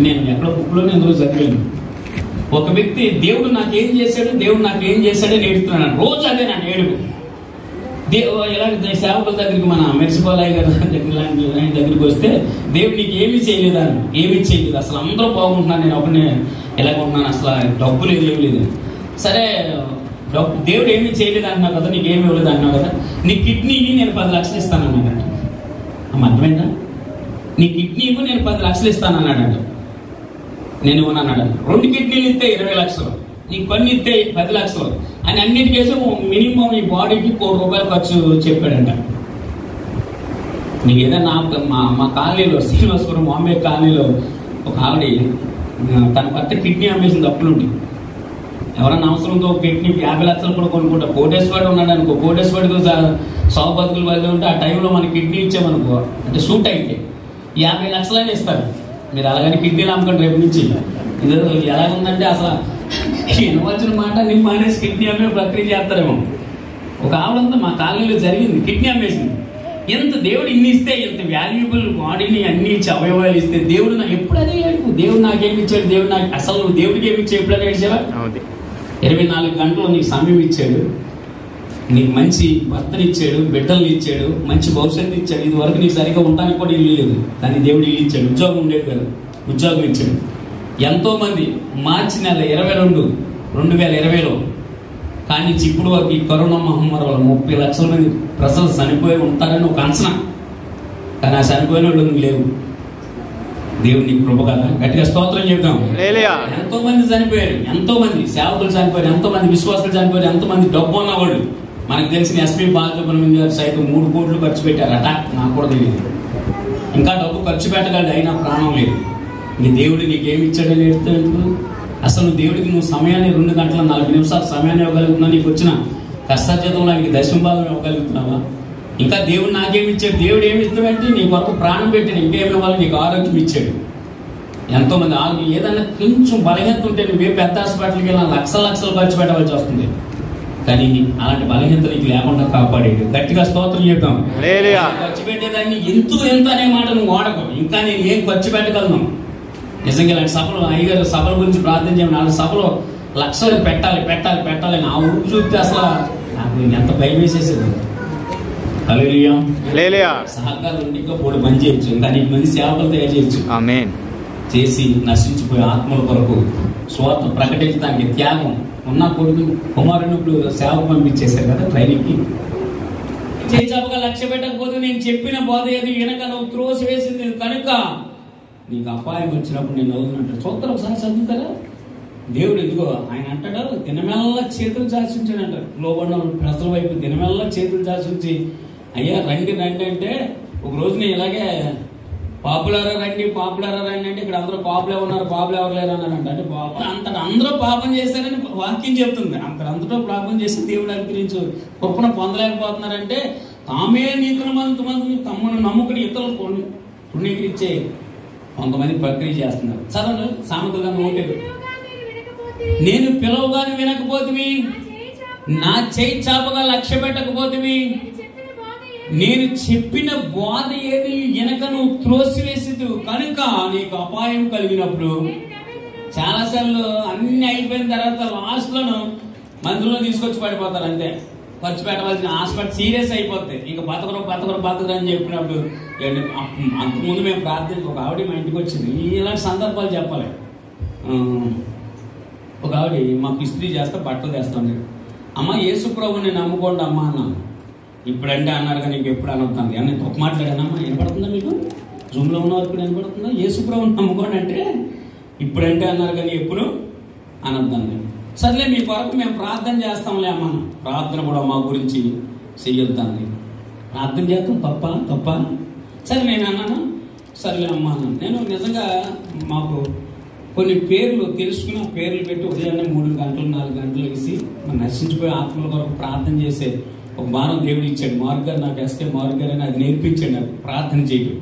నేను ఎక్కడో బుక్లో నేను రోజు చదివాను, ఒక వ్యక్తి దేవుడు నాకేం చేశాడని ఏడుతున్నాడు. రోజు అదే నా ఏడుపు. ఇలాంటి సేవకుల దగ్గరికి మన మెర్సిపోలయ్య గారి దగ్గరికి వస్తే దేవుడు నీకు ఏమీ చేయలేదు అసలు అందరూ బాగుంటున్నాను, నేను ఒకనే ఎలాగుంటున్నాను, అసలు డబ్బు లేదు, ఏమి లేదు. సరే దేవుడు ఏమీ చేయలేదు అంటున్నావు కదా, నీకు ఏమి ఇవ్వలేదు అంటున్నావు కదా, నీ కిడ్నీని నేను 10 లక్షలు ఇస్తాను అన్నాడట. అర్థమైందా? నీ కిడ్నీకు నేను 10 లక్షలు ఇస్తాను అన్నాడట. నేను ఇవ్వనన్నాడు. 2 కిడ్నీలు ఇస్తే 20 లక్షలు, నీ కన్ను ఇస్తే 10 లక్షలు అని అన్నిటికేసి మినిమం ఈ బాడీకి ₹1 కోటి ఖర్చు చెప్పాడంట. నీకు ఏదైనా మా కాలనీలో శ్రీనివాసపురం బాంబే కాలనీలో ఒక ఆవిడ తన భర్త కిడ్నీ అమ్మేసింది అప్పులుండి. ఎవరన్నా అవసరంతో కిడ్నీకి 50 లక్షలు కూడా కొనుక్కుంటా. కోటేశ్వరుడు ఉన్నాడు అనుకో, కోటేశ్వరుడికి 100 బతుకులు బదిలీ ఉంటే ఆ టైంలో మనకి కిడ్నీ ఇచ్చామనుకో అంటే సూట్ అయితే 50 లక్షలైనా ఇస్తారు. మీరు అలాగని కిడ్నీలు అమ్మకండి రేపు నుంచి. ఇది ఎలాగుందంటే అసలు వినవచ్చిన మాట నేను మానేసి కిడ్నీ అమ్మే ప్రక్రియ చేస్తారేమో. ఒక ఆవిడంతా మా కాలనీలో జరిగింది, కిడ్నీ అమ్మేసింది. ఎంత దేవుడు ఇన్ని ఇస్తే, ఎంత వాల్యుబుల్ బాడీని అన్ని ఇచ్చి అవయవాలు ఇస్తే దేవుడు నాకు ఎప్పుడు అదే ఏడుపు, దేవుడు నాకేమి ఇచ్చాడు, దేవుడు నాకు అసలు నువ్వు దేవుడికి ఏమి ఇచ్చావు ఎప్పుడైనా ఏడ్చావా? 24 గంటలు నీకు సమయం ఇచ్చాడు, నీకు మంచి భర్తని ఇచ్చాడు, బిడ్డల్ని ఇచ్చాడు, మంచి భవిష్యత్తు ఇచ్చాడు. ఇది వరకు నీకు సరిగ్గా ఉండడానికి కూడా ఇల్లు లేదు, కానీ దేవుడు ఇల్లు ఇచ్చాడు. ఉద్యోగం ఉండేది కదా, ఉద్యోగం ఇచ్చాడు. ఎంతోమంది మార్చి నెల 2020లో కానీ ఇప్పుడు వరకు ఈ కరోనా మహమ్మారి వల్ల 30 లక్షల మంది ప్రజలు చనిపోయి ఉంటారని ఒక అంచనా. కానీ ఆ చనిపోయిన వాళ్ళు లేవు. దేవుడు నీకు కృప కదా, గట్టిగా స్తోత్రం చెప్తాం. ఎంతో మంది చనిపోయారు, ఎంతో మంది సేవకులు చనిపోయారు, ఎంతో మంది విశ్వాసులు చనిపోయారు, ఎంతో మంది డబ్బు ఉన్నవాళ్ళు. మనకు తెలిసిన ఎస్పీ బాలసుబ్రహ్మణ్యం గారు సైతం 3 కోట్లు ఖర్చు పెట్టారట. నాకు కూడా తెలియదు. ఇంకా డబ్బు ఖర్చు పెట్టగలడు, అయినా ప్రాణం లేదు. నీ దేవుడు నీకేమి ఇచ్చాడని ఎడుతూ అసలు దేవుడికి నువ్వు సమయాన్ని 2 గంటల 40 నిమిషాలు సమయాన్ని ఇవ్వగలుగుతున్నావు. నీకు వచ్చిన కష్టజీతంలో నీకు 10వ భాగం ఇవ్వగలుగుతున్నావా? ఇంకా దేవుడు నాకేమి ఇచ్చాడు, దేవుడు ఏమి ఇస్తాడంటే నీ కొరకు ప్రాణం పెట్టాడు, ఇంకేమి ఇవ్వాలి, నీకు ఆరోగ్యం ఇచ్చాడు. ఎంతోమంది ఏదైనా కొంచెం బలహీనత ఉంటే నువ్వే పెద్ద హాస్పిటల్కి వెళ్ళిన లక్షలు ఖర్చు పెట్టవలసి వస్తుంది. కానీ అలాంటి బలహీనత నీకు లేకుండా కాపాడేది. గట్టిగా స్తోత్రం చెప్తాం. ఖర్చు పెట్టేదాన్ని ఎంత అనే మాట నువ్వు వాడకు. ఇంకా నేను ఏం ఖర్చు పెట్టగలను? నిజంగా ఇలాంటి సభలు, అయ్యగారు సభల గురించి ప్రార్థన చేయమని, 4 సభలు లక్షలు పెట్టాలి నా ఊరు చూస్తే అసలు నాకు ఎంత భయం వేసేసేది. హల్లెలూయా. సహకారం ఇంకా 3 పని చేయొచ్చు, ఇంకా 10 మంది సేవకులు తయారు చేయొచ్చు. ఆమేన్. చేసి నశించిపోయే ఆత్మల కొరకు స్వార్థం ప్రకటించడానికి త్యాగం ఉన్న కొడుకు కుమారుని ఇప్పుడు సేవకు పంపించేశారు కదా ట్రైనింగ్కి. చేపగా లక్ష్య పెట్టకపోతే నేను చెప్పిన బోధ ఏది వెనక నువ్వు త్రోసి వేసింది కనుక నీకు అపాయం వచ్చినప్పుడు నేను అవుతున్నట్టు సూత్రం ఒకసారి చదువుతారా? దేవుడు ఇదిగో ఆయన అంటాడు, దినమెల్లా చేతులు చాచించాడంట. లోబడిన ప్రజల వైపు దినమెల్లా చేతులు చాచించి, అయ్యా రండి అంటే ఒక రోజు నేను ఇలాగే పాపులరా రండి అంటే ఇక్కడ అందరూ పాపులు ఉన్నారు, పాపులు ఎవరు లేరు అన్నారంట. అంటే అంతటా అందరూ పాపం చేశారని వాక్యం చెప్తుంది. అంతటా పాపం చేసి దేవుడు అనుగ్రహించు కృపను పొందలేకపోతున్నారంటే తామే నీతిమంతుమంది తమ్మును నమ్ముకుని ఇతరులు పుణ్యకరించే కొంతమంది ప్రక్రియ చేస్తున్నారు. చదవండి సామెతలుగా ఓటేరు. నేను పిలవగానే వినకపోతివి, నా చేయి చాపగా లక్ష్య పెట్టకపోతివి, నేను చెప్పిన బోధ ఏది వెనక నువ్వు త్రోసివేసిదు కనుక నీకు అపాయం కలిగినప్పుడు. చాలాసార్లు అన్ని అయిపోయిన తర్వాత లాస్ట్లోను మందులో తీసుకొచ్చి పడిపోతారు అంతే. ఖర్చు పెట్టవలసిన హాస్పిటల్ సీరియస్ అయిపోతాయి. ఇంకా బతకరు అని చెప్పినప్పుడు అంతకుముందు మేము ప్రార్థన ఒక ఆవిడ మా ఇంటికి వచ్చింది. ఇలాంటి సందర్భాలు చెప్పాలి. ఒక ఆవిడ మాకు ఇస్త్రీ చేస్తే బట్టలు తెస్తాను. అమ్మ యేసు ప్రభుని నమ్ముకోండి అమ్మ అన్నాను. ఇప్పుడంటే అన్నారు కానీ నీకు ఎప్పుడు అనొద్దాను. నేను తప్పు మాట్లాడానమ్మా, వినపడుతుందా మీకు? జూమ్లో ఉన్న వరకు వినపడుతుందా? యేసు ప్రభుని నమ్ముకోండి అంటే ఇప్పుడంటే అన్నారు కానీ ఎప్పుడు అనొద్దాను. సర్లే మీ కొరకు మేము ప్రార్థన చేస్తాంలే అమ్మ. ప్రార్థన కూడా మా గురించి చెయ్యొద్దాన్ని. ప్రార్థన చేస్తాం తప్ప సరే నేను అన్నాను. సర్లే అమ్మ అన్నాను. నేను నిజంగా మాకు కొన్ని పేర్లు తెలుసుకుని ఆ పేర్లు పెట్టి ఉదయాన్నే 3 గంటలు 4 గంటలు వేసి మన నశించిపోయే ఆత్మల కొరకు ప్రార్థన చేసే ఒక వారం దేవుడు ఇచ్చాడు. మార్క్ గారు నాకు ఎస్కే మార్క్ గారు అని అది నేర్పించాడు నాకు ప్రార్థన చేయడం.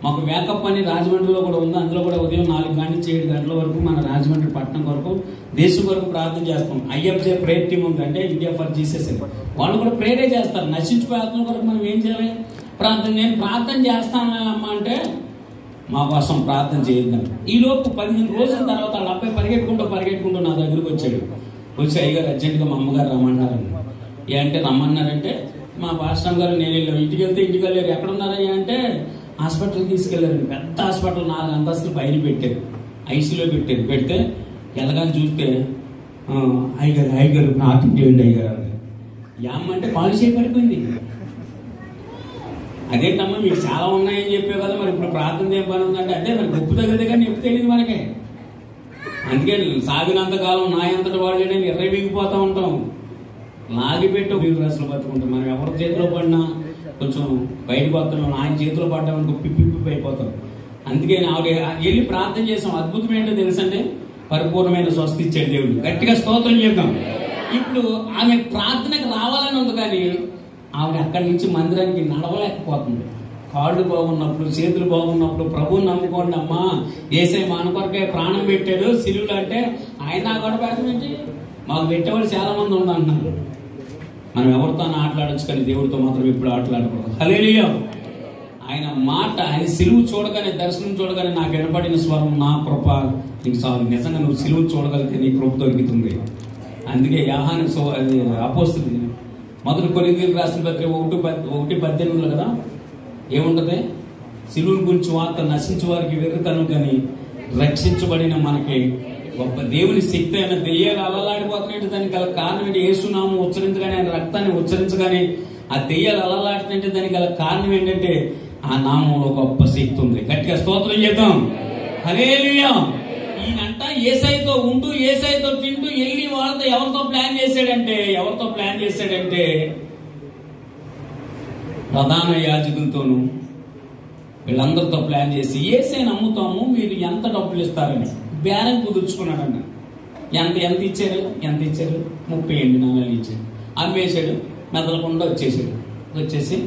మాకు వేకప్ అని రాజమండ్రిలో కూడా ఉంది. అందులో కూడా ఉదయం 4 గంటల నుంచి 7 గంటల వరకు మన రాజమండ్రి పట్టణం కొరకు దేశం కొరకు ప్రార్థన చేస్తాం. ఐఎఫ్జే ప్రేయర్ టీమ్ ఉంది, అంటే ఇండియా ఫర్ జీసస్ అని. వాళ్ళు కూడా ప్రేరే చేస్తారు. నశించిపోయే ఆత్మల కొరకు మనం ఏం చేయాలి? ప్రార్థన. నేను ప్రార్థన చేస్తాను అమ్మ అంటే మా కోసం ప్రార్థన చేయొద్దాం. ఈ లోపు 15 రోజుల తర్వాత వాళ్ళ అబ్బాయి పరిగెట్టుకుంటూ నా దగ్గరకు వచ్చాడు. వచ్చి అయ్యగారు అర్జెంటుగా మా అమ్మగారు రమ్మన్నారు. అంటే రమ్మన్నారంటే మా పాస్టర్ గారు నేను వెళ్ళాను. ఇంటికి వెళ్ళారు. ఎక్కడున్నారయ్యా అంటే హాస్పిటల్కి తీసుకెళ్లారు. పెద్ద హాస్పిటల్ 4 అంతస్తులు పైన పెట్టారు. ఐసీలో పెడితే ఎలాగని చూస్తే అయ్యగారు ప్రార్థన చేయండి అయ్యగారు అన్నారు. యామ్మంటే పాలసీ పడిపోయింది. అదేంటమ్మా మీకు చాలా ఉన్నాయని చెప్పే కదా, మరి ఇప్పుడు ప్రార్థన ఏం పని ఉందంటే అదే మరి గొప్ప తగ్గితే కానీ ఎప్పుడు తెలియదు మనకే. అందుకే సాగినంత కాలం నా ఎంతటి వాళ్ళు ఎర్రబిగిపోతూ ఉంటాం. లాగిపెట్టి డ్రెస్సులు పట్టుకుంటాం. మనం ఎవరి చేతిలో పడినా కొంచెం బయటకు వస్తున్నాం. ఆయన చేతిలో పడ్డామనుకో పిప్పి అయిపోతాం. అందుకే ఆవిడ వెళ్ళి ప్రార్థన చేసాం. అద్భుతం ఏంటో తెలుసండి, పరిపూర్ణమైన స్వస్థ ఇచ్చాడు దేవుడు. గట్టిగా స్తోత్రం చేద్దాం. ఇప్పుడు ఆమె ప్రార్థనకు రావాలని ఉంది కానీ ఆవిడ అక్కడి నుంచి మందిరానికి నడవలేకపోతుంది. కాళ్ళు బాగున్నప్పుడు, చేతులు బాగున్నప్పుడు ప్రభువుని నమ్ముకోండి అమ్మా, యేసయ్య మన కొరకే ప్రాణం పెట్టాడు సిలువలు అంటే ఆయన కూడా పెట్టమేంటి? మాకు పెట్టేవాళ్ళు చాలా మంది ఉండంటున్నారు. మనం ఎవరితో ఆటలాడచ్చు కానీ దేవుడితో మాత్రం ఎప్పుడు ఆటలాడకూడదు. హల్లెలూయా. ఆయన మాట, ఆయన సిలువు చూడగానే, దర్శనం చూడగానే నాకు వినపడిన స్వరం, నా కృప నీకు చాలు. నిజంగా నువ్వు సిలువు చూడగలిగితే నీ కృప దొరుకుతుంది. అందుకే యోహాను అపోస్తలుడు 1 కొరింథీయులకు రాసిన పత్రిక 1:18 కదా ఏముంటది? సిలువుని గురించి వార్త నశించే వారికి వెర్రితనం కానీ రక్షించబడిన మనకి గొప్ప దేవుని శక్తి అయిన దెయ్యాలు అలలాడిపోతున్నట్టు దానికి గల కారణం ఏంటి? యేసునామం ఉచ్చరించగానే, ఆయన రక్తాన్ని ఉచ్చరించగానే ఆ దెయ్యాలు అలలాడుతుంటే దానికి గల కారణం ఏంటంటే ఆ నామంలో గొప్ప శక్తి ఉంది. గట్టిగా స్తోత్రం చేద్దాం. హల్లెలూయా. ఈయనంట యేసయ్యతో ఉంటూ, యేసయ్యతో తింటూ వెళ్ళి వాళ్ళతో ఎవరితో ప్లాన్ చేశాడంటే ప్రధాన యాజకులతోనూ వీళ్ళందరితో ప్లాన్ చేసి యేసయ్యని నమ్ముతాము, మీరు ఎంత డబ్బులు ఇస్తారని బేరం కుదుర్చుకున్నాడన్న. ఎంత ఇచ్చారు? 30 నాణాలు ఇచ్చారు. అమ్మేశాడు. మెదలకుండా వచ్చేసి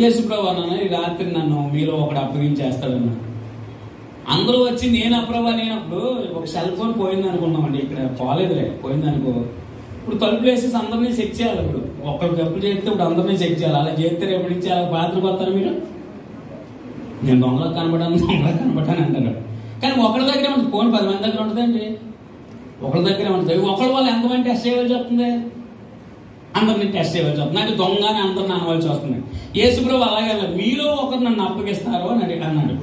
యేసుప్రభు అన్న రాత్రి నన్ను మీలో ఒకడు అప్పగించేస్తాడన్నాడు. అందరూ వచ్చి నేను అప్రభా నేనప్పుడు ఒక సెల్ ఫోన్ పోయింది అనుకున్నామండి. ఇక్కడ పోలేదులే, పోయిందనుకో ఇప్పుడు తలుపులు వేసేసి అందరినీ చెక్ చేయాలి. ఇప్పుడు ఒక్కరు తప్పులు చేస్తే ఇప్పుడు అందరినీ చెక్ చేయాలి. అలా చేస్తే రేపు నుంచి అలా బాధ్యత పడతారు మీరు. నేను దొంగలకు కనబడ్డాను అంటారు. కానీ ఒకరి దగ్గర ఉంటుంది, ఫోన్ 10 మంది దగ్గర ఉంటుందండి. ఒకరి దగ్గర ఉంటుంది. ఒకరి వాళ్ళు ఎంతమంది టెస్ట్ చేయవలసి వస్తుంది, అందరినీ టెస్ట్ చేయవలసి వస్తుంది. అంటే దొంగ అని అందరిని అనవలసి వస్తుంది. యేసుప్రభు అలాగే మీలో ఒకరు నన్ను అప్పగిస్తారు అని అన్నాడు.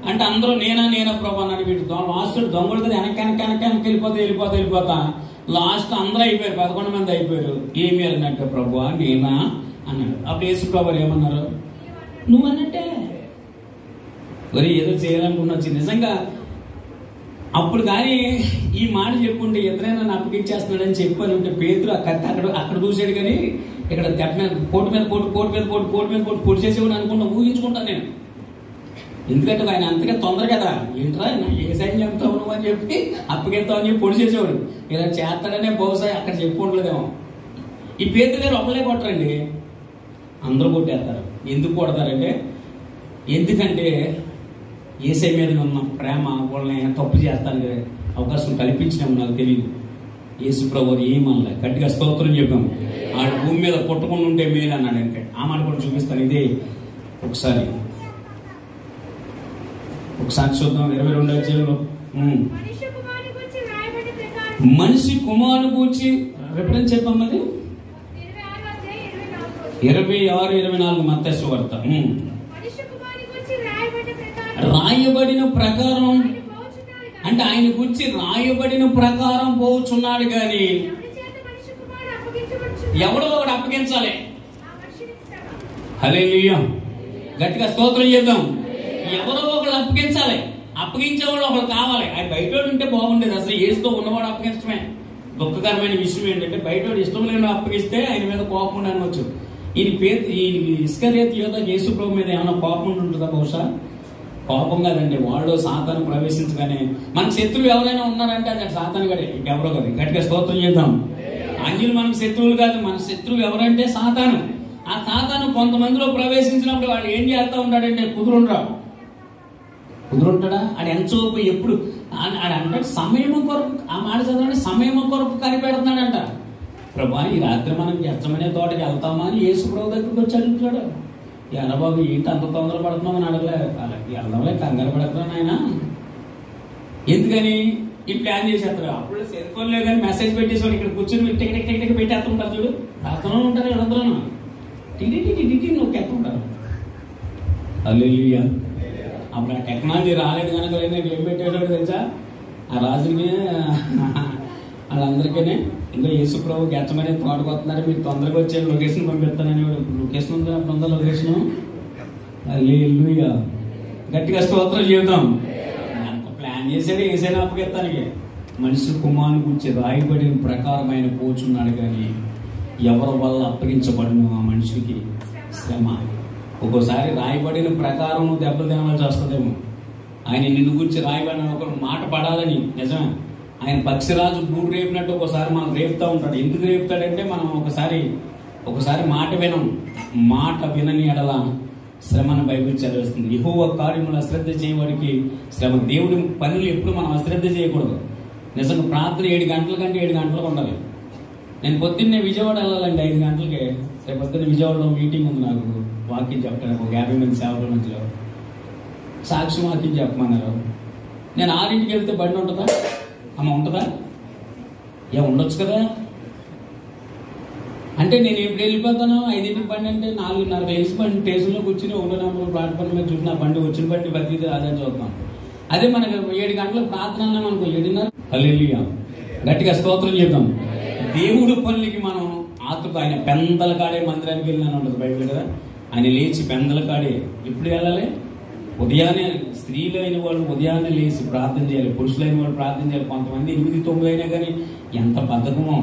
అంటే అందరూ నేనా ప్రభు అన్నాడు. వీడు లాస్ట్ దొంగలు కదా వెనక్కి వెళ్ళిపోతా లాస్ట్ అందరూ అయిపోయారు, 11 మంది అయిపోయారు. ఏమి అన్నట్టు ప్రభు నేనా అన్నాడు. అప్పుడు యేసుప్రభు ఏమన్నారు, నువ్వు అన్నట్టే మరి ఏదో చేయాలనుకున్నొచ్చి నిజంగా అప్పుడు. కానీ ఈ మాట చెప్పుంటే ఎదురైనా నన్ను అప్పగించేస్తున్నాడని చెప్పాను ఉంటే పేతురు అక్కడ చూసాడు. కానీ ఇక్కడ తెప్ప మీద కోటు మీద కోటు పొడి చేసేవాడు అనుకుంటా ఊహించుకుంటాను నేను. ఎందుకంటే ఆయన అంతగా తొందర కదా, ఏంట్రా ఏ సైన్ చెప్తావు నువ్వు అని చెప్పి అప్పగిస్తావు అని చెప్పి పొడి చేసేవాడు. ఇలా చేస్తాడనే బహుశా అక్కడ చెప్పుకుంటలేదేమో. ఈ పేతురు గారు ఒకళ్ళే కొట్టరండి, అందరూ కొట్టేస్తారు. ఎందుకు కొడతారంటే, ఎందుకంటే యేసయ్య మీద ఉన్న ప్రేమ వాళ్ళని తప్పు చేస్తానికి అవకాశం కల్పించినాము. నాకు తెలియదు. యేసుప్రభు ఏమనలే, గట్టిగా స్తోత్రం చెప్పాము. ఆ భూమి మీద పుట్టకుండా ఉంటే మేలు అన్నాడు. అంటే ఆ మాట కూడా చూపిస్తాను. ఇదే ఒకసారి చూద్దాం. 22వ అధ్యాయంలో మనిషి కుమారుని గూర్చి ఎప్పుడని చెప్పామది 26-24 మత్తయి సువార్త. రాయబడిన ప్రకారం అంటే ఆయన గురించి రాయబడిన ప్రకారం పోచున్నాడు. కానీ ఎవడో ఒకడు అప్పగించాలి. హల్లెలూయా, గట్టిగా స్తోత్రం చేద్దాం. ఎవరో ఒకళ్ళు అప్పగించాలి. అప్పగించేవాడు ఒకరు కావాలి. ఆయన బయటోడు ఉంటే బాగుండేది. అసలు ఏసుతో ఉన్నవాడు అప్పగించడమే దుఃఖకరమైన విషయం. ఏంటంటే బయటోడు ఇష్టం లేని అప్పగిస్తే ఆయన మీద కోపం అనవచ్చు. ఈయన ఇస్కరియోతు యోధ యేసుప్రభు మీద ఏమైనా కోపం ఉంటుందా? బహుశా కోపం కాదండి. వాళ్ళు సాతాను ప్రవేశించగానే మన శత్రువు ఎవరైనా ఉన్నారంటే అది సాతాను గడే, ఇంకెవరో కదా. గట్టిగా స్తోత్రం చేద్దాం. అన్యులు మనకు శత్రువులు కాదు. మన శత్రువు ఎవరంటే సాతాను. ఆ సాతాను కొంతమందిలో ప్రవేశించినప్పుడు వాడు ఏం చేస్తా ఉంటాడంటే కుదురుంటాడా? ఆడు ఎంతోపు ఎప్పుడు అంటే సమయం కొరకు, ఆ మాట చదవండి, సమయం కొరకు కనిపెడుతున్నాడంట. ప్రభా ఈ రాత్రి మనం గెచ్చమనే తోటకి వెళ్తామా అని యేసుప్రభు దగ్గరికి వచ్చి అడుగుతున్నాడు. ఎనబాబు ఏంటి అంత తొందర పడుతున్నామని అడగలే. అలాగే వెళ్దాంలే, కంగారు పడుతున్నాను ఆయన. ఎందుకని ఈ ప్లాన్ చేసేస్తారు. అప్పుడు సెల్ ఫోన్ లేదు కానీ మెసేజ్ పెట్టేసాడు. ఇక్కడ కూర్చొని టికెట్ పెట్టేస్తుంటారు. చూడు, రాత్రిలో ఉంటారు వీళ్ళందరూ టికెట్ నొక్కేస్తుంటారు. హల్లెలూయా. అప్పుడు ఆ టెక్నాలజీ రాలేదు కనుక ఏం పెట్టేసాడు తెలుసా? ఆ రాజుని వాళ్ళందరికీ ఇంకా యేసుప్రభు గెచ్చమనే తోటకొస్తున్నారు, మీరు తొందరగా వచ్చే లొకేషన్ పంపిస్తానని. లొకేషన్ ఉంది, అప్పుడు ఉందా లొకేషన్? హల్లెలూయా, గట్టిగా స్తోత్రం చేద్దాం. అంత ప్లాన్ చేసాడు ఏసైనా అప్పగెత్తానికి. మనిషి కుమారుని గురించి రాయబడిన ప్రకారం ఆయన పోచున్నాడు. కానీ ఎవరి వల్ల అప్పగించబడిన ఆ మనిషికి శ్రమ. ఒక్కోసారి రాయబడిన ప్రకారం నువ్వు దెబ్బలు తినవలసి వస్తుందేమో. ఆయన నిన్ను గురించి రాయబడిన ఒక మాట పడాలని. నిజమే, ఆయన పక్షిరాజు గూడు రేపినట్టు ఒకసారి మనం రేపుతూ ఉంటాడు. ఎందుకు రేపుతాడంటే మనం ఒకసారి మాట వినని ఎడల శ్రమను బైబిల్ చదివిస్తుంది. యెహోవా కార్యములు అశ్రద్ధ చేయవాడికి శ్రమ. దేవుడి పనులు ఎప్పుడు మనం అశ్రద్ధ చేయకూడదు. నిజంగా ప్రార్థన 7 గంటల కంటే 7 గంటలకు ఉండాలి. నేను పొద్దున్నే విజయవాడ వెళ్ళాలండి 5 గంటలకి. రేపు పొద్దున్న విజయవాడలో మీటింగ్ ఉంది. నాకు వాక్యం చెప్పడానికి ఒక 50 మంది సేవకుల మధ్యలో సాక్షి వాక్యం చెప్పమన్నారు. నేను 6ంటికి వెళ్తే బండి ఉంటుందా? అమ్మ ఉంటుందా? ఉండొచ్చు కదా. అంటే నేను ఎప్పుడు వెళ్ళిపోతాను 5ంటికి బండి అంటే 4:30 లేచి బండి స్టేషన్లో కూర్చుని 1 నెంబర్ ప్లాట్ఫామ్ మీద చూసిన బండి వచ్చిన బండి బతికితే అదే చూద్దాం. అదే మనకు 7 గంటలకు ప్రార్థన అన్నాం అనుకో 7:30. హల్లెలూయా, గట్టిగా స్తోత్రం చేద్దాం. దేవుడు పనులకి మనం ఆతుకు ఆయన పెందల కాడే మందిరానికి వెళ్ళినని ఉంటుంది బైబిల్ కదా. ఆయన లేచి పెందల కాడే ఎప్పుడు వెళ్ళాలి? ఉదయాన్నే. స్త్రీలు అయిన వాళ్ళు ఉదయాన్నే లేచి ప్రార్థన చేయాలి, పురుషులైన వాళ్ళు ప్రార్థన చేయాలి. కొంతమంది 8-9 అయినా కానీ ఎంత బద్ధకమో.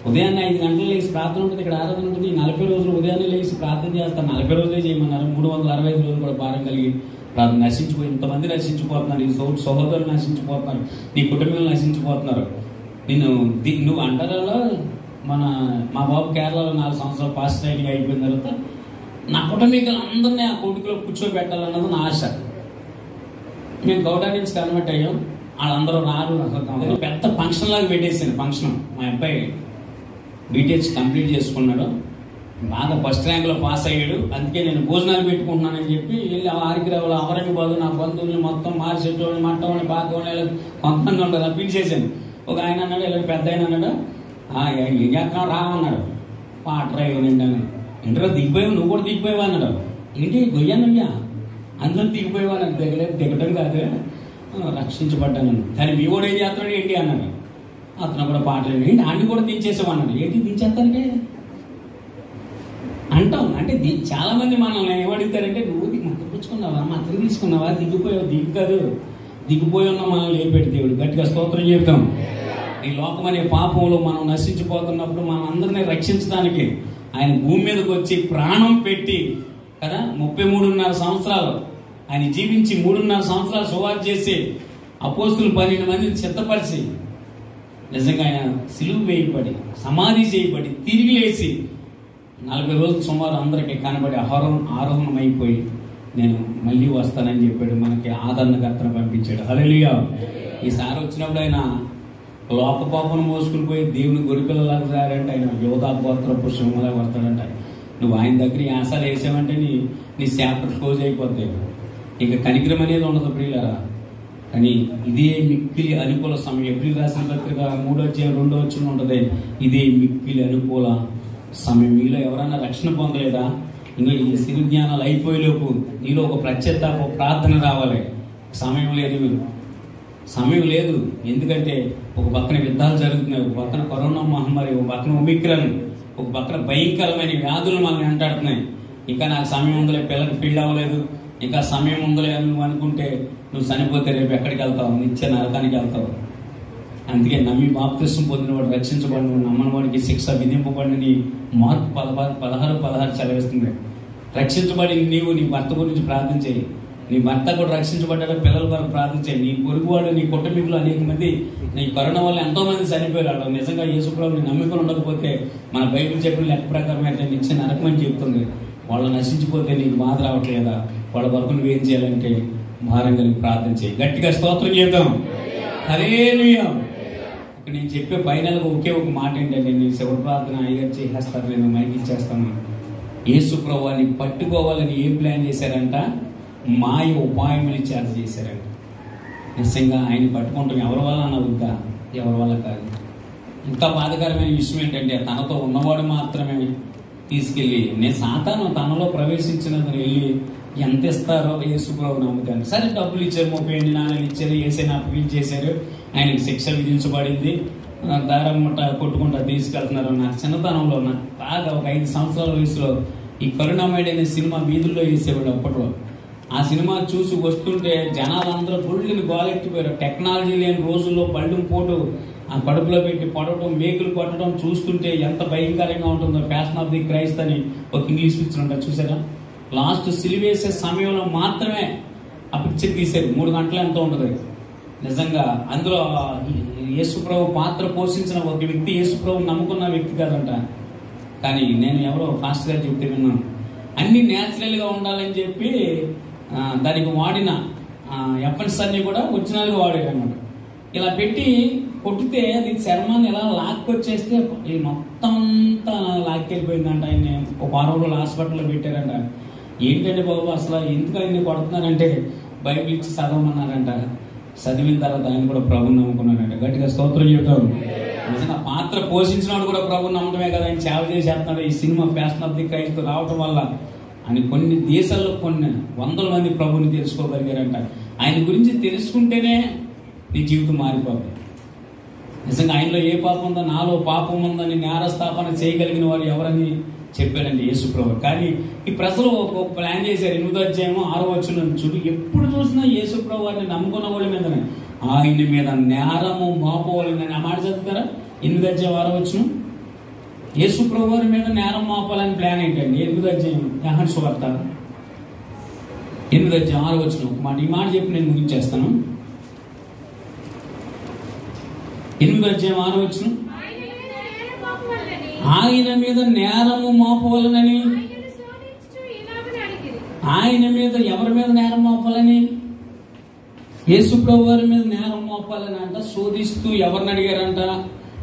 ఉదయాన్నే 5 గంటలు లేచి ప్రార్థన ఉంటుంది. ఇక్కడ ఆరాధన ఉంటుంది. 40 రోజులు ఉదయాన్నే లేచి ప్రార్థన చేస్తారు. 40 రోజులే చేయమన్నారు. 365 రోజులు కూడా భారం కలిగి ప్రార్థన. నశించిపోయి ఇంతమంది నశించిపోతున్నారు. ఈ సహోదరులు నశించిపోతున్నారు, నీ కుటుంబాలు నశించిపోతున్నారు. నువ్వు అంటారా? మా బాబు కేరళలో 4 సంవత్సరాలు పాస్ట్ రైటింగ్ అయిపోయిన తర్వాత నా కుటుంబీకులు అందరినీ ఆ కొడుకులో కూర్చోబెట్టాలన్నది నా ఆశ. మేము గౌడా నుంచి కన్వర్ట్ అయ్యాం. వాళ్ళందరూ రారు. అసలు పెద్ద ఫంక్షన్ లాగా పెట్టేసాను. ఫంక్షన్ మా అబ్బాయి బీటెక్ కంప్లీట్ చేసుకున్నాడు, బాగా ఫస్ట్ ర్యాంక్లో పాస్ అయ్యాడు. అందుకే నేను భోజనాలు పెట్టుకుంటున్నానని చెప్పి వెళ్ళి ఆరికిరావులు అవరంగబాదు నా బంధువుల్ని మొత్తం మార్చెట్టోళ్ళని మట్టవాళ్ళని పాకవాళ్ళని కొంతమంది ఉంటారు అది పిలిచేసాను. ఒక ఆయన అన్నాడు, ఇలా పెద్ద ఆయన అన్నాడు, ఏం చేస్తున్నావు రా అన్నాడు. పాటరా ఏనండి అని. ఏంటో దిగిపోయావు, నువ్వు కూడా దిగిపోయావా అన్నాడు. ఏంటి గొయ్యానయ్యా అందరూ దిగిపోయావా నాకు దిగడం కాదు, రక్షించబడ్డాను. కానీ మీ కూడా ఏం చేస్తున్నాడు ఏంటి అన్నాడు. అతను కూడా పాటలు ఏంటి అన్ని కూడా దించేసావు అన్నాడు. ఏంటి దించేస్తానికే అంటాం. అంటే చాలా మంది మనల్ని ఏమడుగుతారంటే, నువ్వు మతం పుచ్చుకున్నావా, మతం తీసుకున్నావా, దిగిపోయావు. దిగు కాదు, దిగిపోయి ఉన్న మనల్ని లేపెట్టి దేవుడు. గట్టిగా స్తోత్రం చెప్తాం. ఈ లోకం అనే పాపంలో మనం నశించిపోతున్నప్పుడు మనం అందరినీ రక్షించడానికి ఆయన భూమి మీదకి వచ్చి ప్రాణం పెట్టి కదా 33.5 సంవత్సరాలు ఆయన జీవించి 3.5 సంవత్సరాలు సువార్త చేసి అపోస్తులు 12 మందిని సిద్ధపరిచి నిజంగా ఆయన సిలువ వేయబడి సమాధి చేయబడి తిరిగి లేచి 40 రోజులు సుమారు అందరికీ కనబడి ఆరోహణం అయిపోయి నేను మళ్ళీ వస్తానని చెప్పాడు. మనకి ఆదరణకర్తను పంపించాడు. హల్లెలూయా. ఈసారి వచ్చినప్పుడు ఆయన లోకపాపను మోసుకుని పోయి దేవుని గొరిపిల్లలాగా రారంటే ఆయన యోధా గోత్రపు సింహలాగా వస్తాడంట. నువ్వు ఆయన దగ్గర ఆశలు వేసావంటే నీ చాప్టర్ క్లోజ్ అయిపోతాయి. ఇక కనికరం అనేది ఉండదు ప్రియులారా. కానీ ఇదే మిక్కిలి అనుకూల సమయం. ఏప్రిల్ రాసిన పత్రిక 3వ అధ్యాయం 2వ వచనం ఉంటుంది. ఇదే మిక్కిలి అనుకూల సమయం. మీలో ఎవరైనా రక్షణ పొందలేదా? ఇంకా ఈ సిరి జ్ఞానాలు అయిపోయేలోపు నీలో ఒక ప్రత్యేకత ప్రార్థన రావాలి. సమయం లేదు. ఎందుకంటే ఒక పక్కన యుద్ధాలు జరుగుతున్నాయి, ఒక పక్కన కరోనా మహమ్మారి, ఒక పక్కన ఒమిక్రాన్, ఒక పక్కన భయంకరమైన వ్యాధులు మనల్ని వెంటాడుతున్నాయి. ఇంకా నాకు సమయం ఉందలే, పిల్లకి పెళ్ళి అవ్వలేదు, ఇంకా సమయం ఉందలే అని నువ్వు అనుకుంటే నువ్వు చనిపోతే రేపు ఎక్కడికి వెళ్తావు? నిత్య నరకానికి వెళ్తావు. అందుకే నమ్మి బాప్తిస్మం పొందిన వాడు రక్షించబడిన, నమ్మని వాడికి శిక్ష విధింపబడినని మార్పు 16 చదివిస్తుంది. రక్షించబడి నీవు నీ భర్త గురించి ప్రార్థన చేయి. నీ భర్త కూడా రక్షించబడ్డా పిల్లల కొరకు ప్రార్థన చేయి. నీ పొరుగువాడు, నీ కుటుంబీకులు అనేక మంది నీ కరోనా వల్ల ఎంతో మంది చనిపోయారు. నిజంగా యేసుప్రభువుని నమ్మికలు ఉండకపోతే మన బైబిల్ చెప్పిన లెక్క ప్రకారం అయితే నిత్య నరకం అని చెప్తుంది. వాళ్ళు నశించిపోతే నీకు బాధ రావట్లేదా? వాళ్ళ వరకు నువ్వు ఏం చేయాలంటే భారం కలిగి ప్రార్థన చేయి. గట్టిగా స్తోత్రం చేద్దాం. హల్లెలూయా. ఇక్కడ నేను చెప్పే ఫైనల్గా ఒకే ఒక మాట ఏంటంటే, నేను శివ ప్రార్థన అయ్యారు చేసేస్తాను, నేను మైక్ ఇచ్చేస్తాను. యేసుప్రభువుని పట్టుకోవాలని ఏం ప్లాన్ చేశారంట? మాయ ఉపాయములు చేత చేశారంట. నిజంగా ఆయన పట్టుకుంటాం ఎవరి వల్ల అన్నవుద్దా? ఎవరి వల్ల కాదు. ఇంకా బాధకరమైన విషయం ఏంటంటే, తనతో ఉన్నవాడు మాత్రమే తీసుకెళ్ళి, నేను సాతాను తనలో ప్రవేశించినందుకు వెళ్ళి ఎంత ఇస్తారో యేసుప్రభువుని నమ్ముతాను. సరే డబ్బులు ఇచ్చారు, 30 నాణాలు ఇచ్చారు, ఏసైనా అప్పగించేశారు, ఆయనకి శిక్ష విధించబడింది, దారం ముట్ట కొట్టుకుంటా తీసుకెళ్తున్నారు. నాకు చిన్నతనంలో బాగా ఒక 5 సంవత్సరాల వయసులో ఈ కరుణామయుడు అనే సినిమా వీధుల్లో వేసేవాడు అప్పట్లో. ఆ సినిమా చూసి వస్తుంటే జనాలందరూ గుళ్ళని గోలెట్టిపోయారు. టెక్నాలజీ లేని రోజుల్లో బళ్ళు పోటు ఆ కడుపులో పెట్టి పడటం, మేకులు కొట్టడం చూస్తుంటే ఎంత భయంకరంగా ఉంటుందో. ఫ్యాషన్ ఆఫ్ ది క్రైస్ట్ అని ఒక ఇంగ్లీష్ పిక్చర్ ఉంటుంది, చూసారా? లాస్ట్ సిలివేసే సమయంలో మాత్రమే ఆ పిక్చర్ తీశారు. 3 గంటలు ఎంతో ఉంటుంది. నిజంగా అందులో యేసుప్రభు పాత్ర పోషించిన ఒక వ్యక్తి యేసుప్రభు నమ్ముకున్న వ్యక్తి కాదంట. కానీ నేను ఎవరో ఫాస్ట్గా చెప్తే విన్నాను, అన్ని న్యాచురల్గా ఉండాలని చెప్పి దానికి వాడిన ఎఫెక్ట్స్ అన్ని కూడా ఒరిజినల్గా వాడారు అన్నమాట. ఇలా పెట్టి కొట్టితే అది చర్మాన్ని ఎలా లాక్కొచ్చేస్తే ఈ మొత్తం అంతా లాక్కెళ్ళిపోయిందంట. ఆయన ఒక 6 రోజులు హాస్పిటల్లో పెట్టారంట. ఏంటంటే బాబు అసలు ఎందుకు ఆయన్ని కొడుతున్నారంటే బైబిల్ ఇచ్చి చదవమన్నారంట. చదివిన తర్వాత ఆయన కూడా ప్రభుని నమ్ముకున్నాడంట. గట్టిగా స్తోత్రం చెప్తాం. నిజంగా పాత్ర పోషించినాడు కూడా ప్రభుని నమ్మటమే కదా, ఆయన సేవ చేసేస్తున్నాడు. ఈ cinema fashion of the Christ రావటం వల్ల అని కొన్ని దేశాల్లో కొన్ని 100 మంది ప్రభుని తెలుసుకోగలిగారంట. ఆయన గురించి తెలుసుకుంటేనే నీ జీవితం మారిపోతుంది. నిజంగా ఆయనలో ఏ పాపం ఉందో, నాలో పాపం ఉందని నేరస్థాపన చేయగలిగిన వారు ఎవరని చెప్పారండి యేసుప్రభు. కానీ ఈ ప్రజలు ఒక ప్లాన్ చేశారు. 8వ అధ్యాయం 6వ వచనం చూడు, ఎప్పుడు చూసినా యేసుప్రభు వారిని నమ్ముకున్న వాళ్ళ మీదనే ఆయన మీద నేరము మోపవాలని ఆ మాట చదువుతారా? 8వ అధ్యాయం 6వ వచనం. యేసుప్రభు వారి మీద నేరం మోపాలని ప్లాన్ ఏంటండి? 8వ అధ్యాయం యోహాను సువార్త 8వ అధ్యాయం 6వ వచనం. ఒక మాట, ఈ మాట చెప్పి నేను ముగించేస్తాను. 8వ అధ్యాయం 6వ వచనం. ఆయన మీద నేరము మోపవాలనని, ఆయన మీద ఎవరి మీద నేరం మోపాలని? యేసుప్రభు వారి మీద నేరం మోపాలని అంట శోధిస్తూ ఎవరిని అడిగారంట.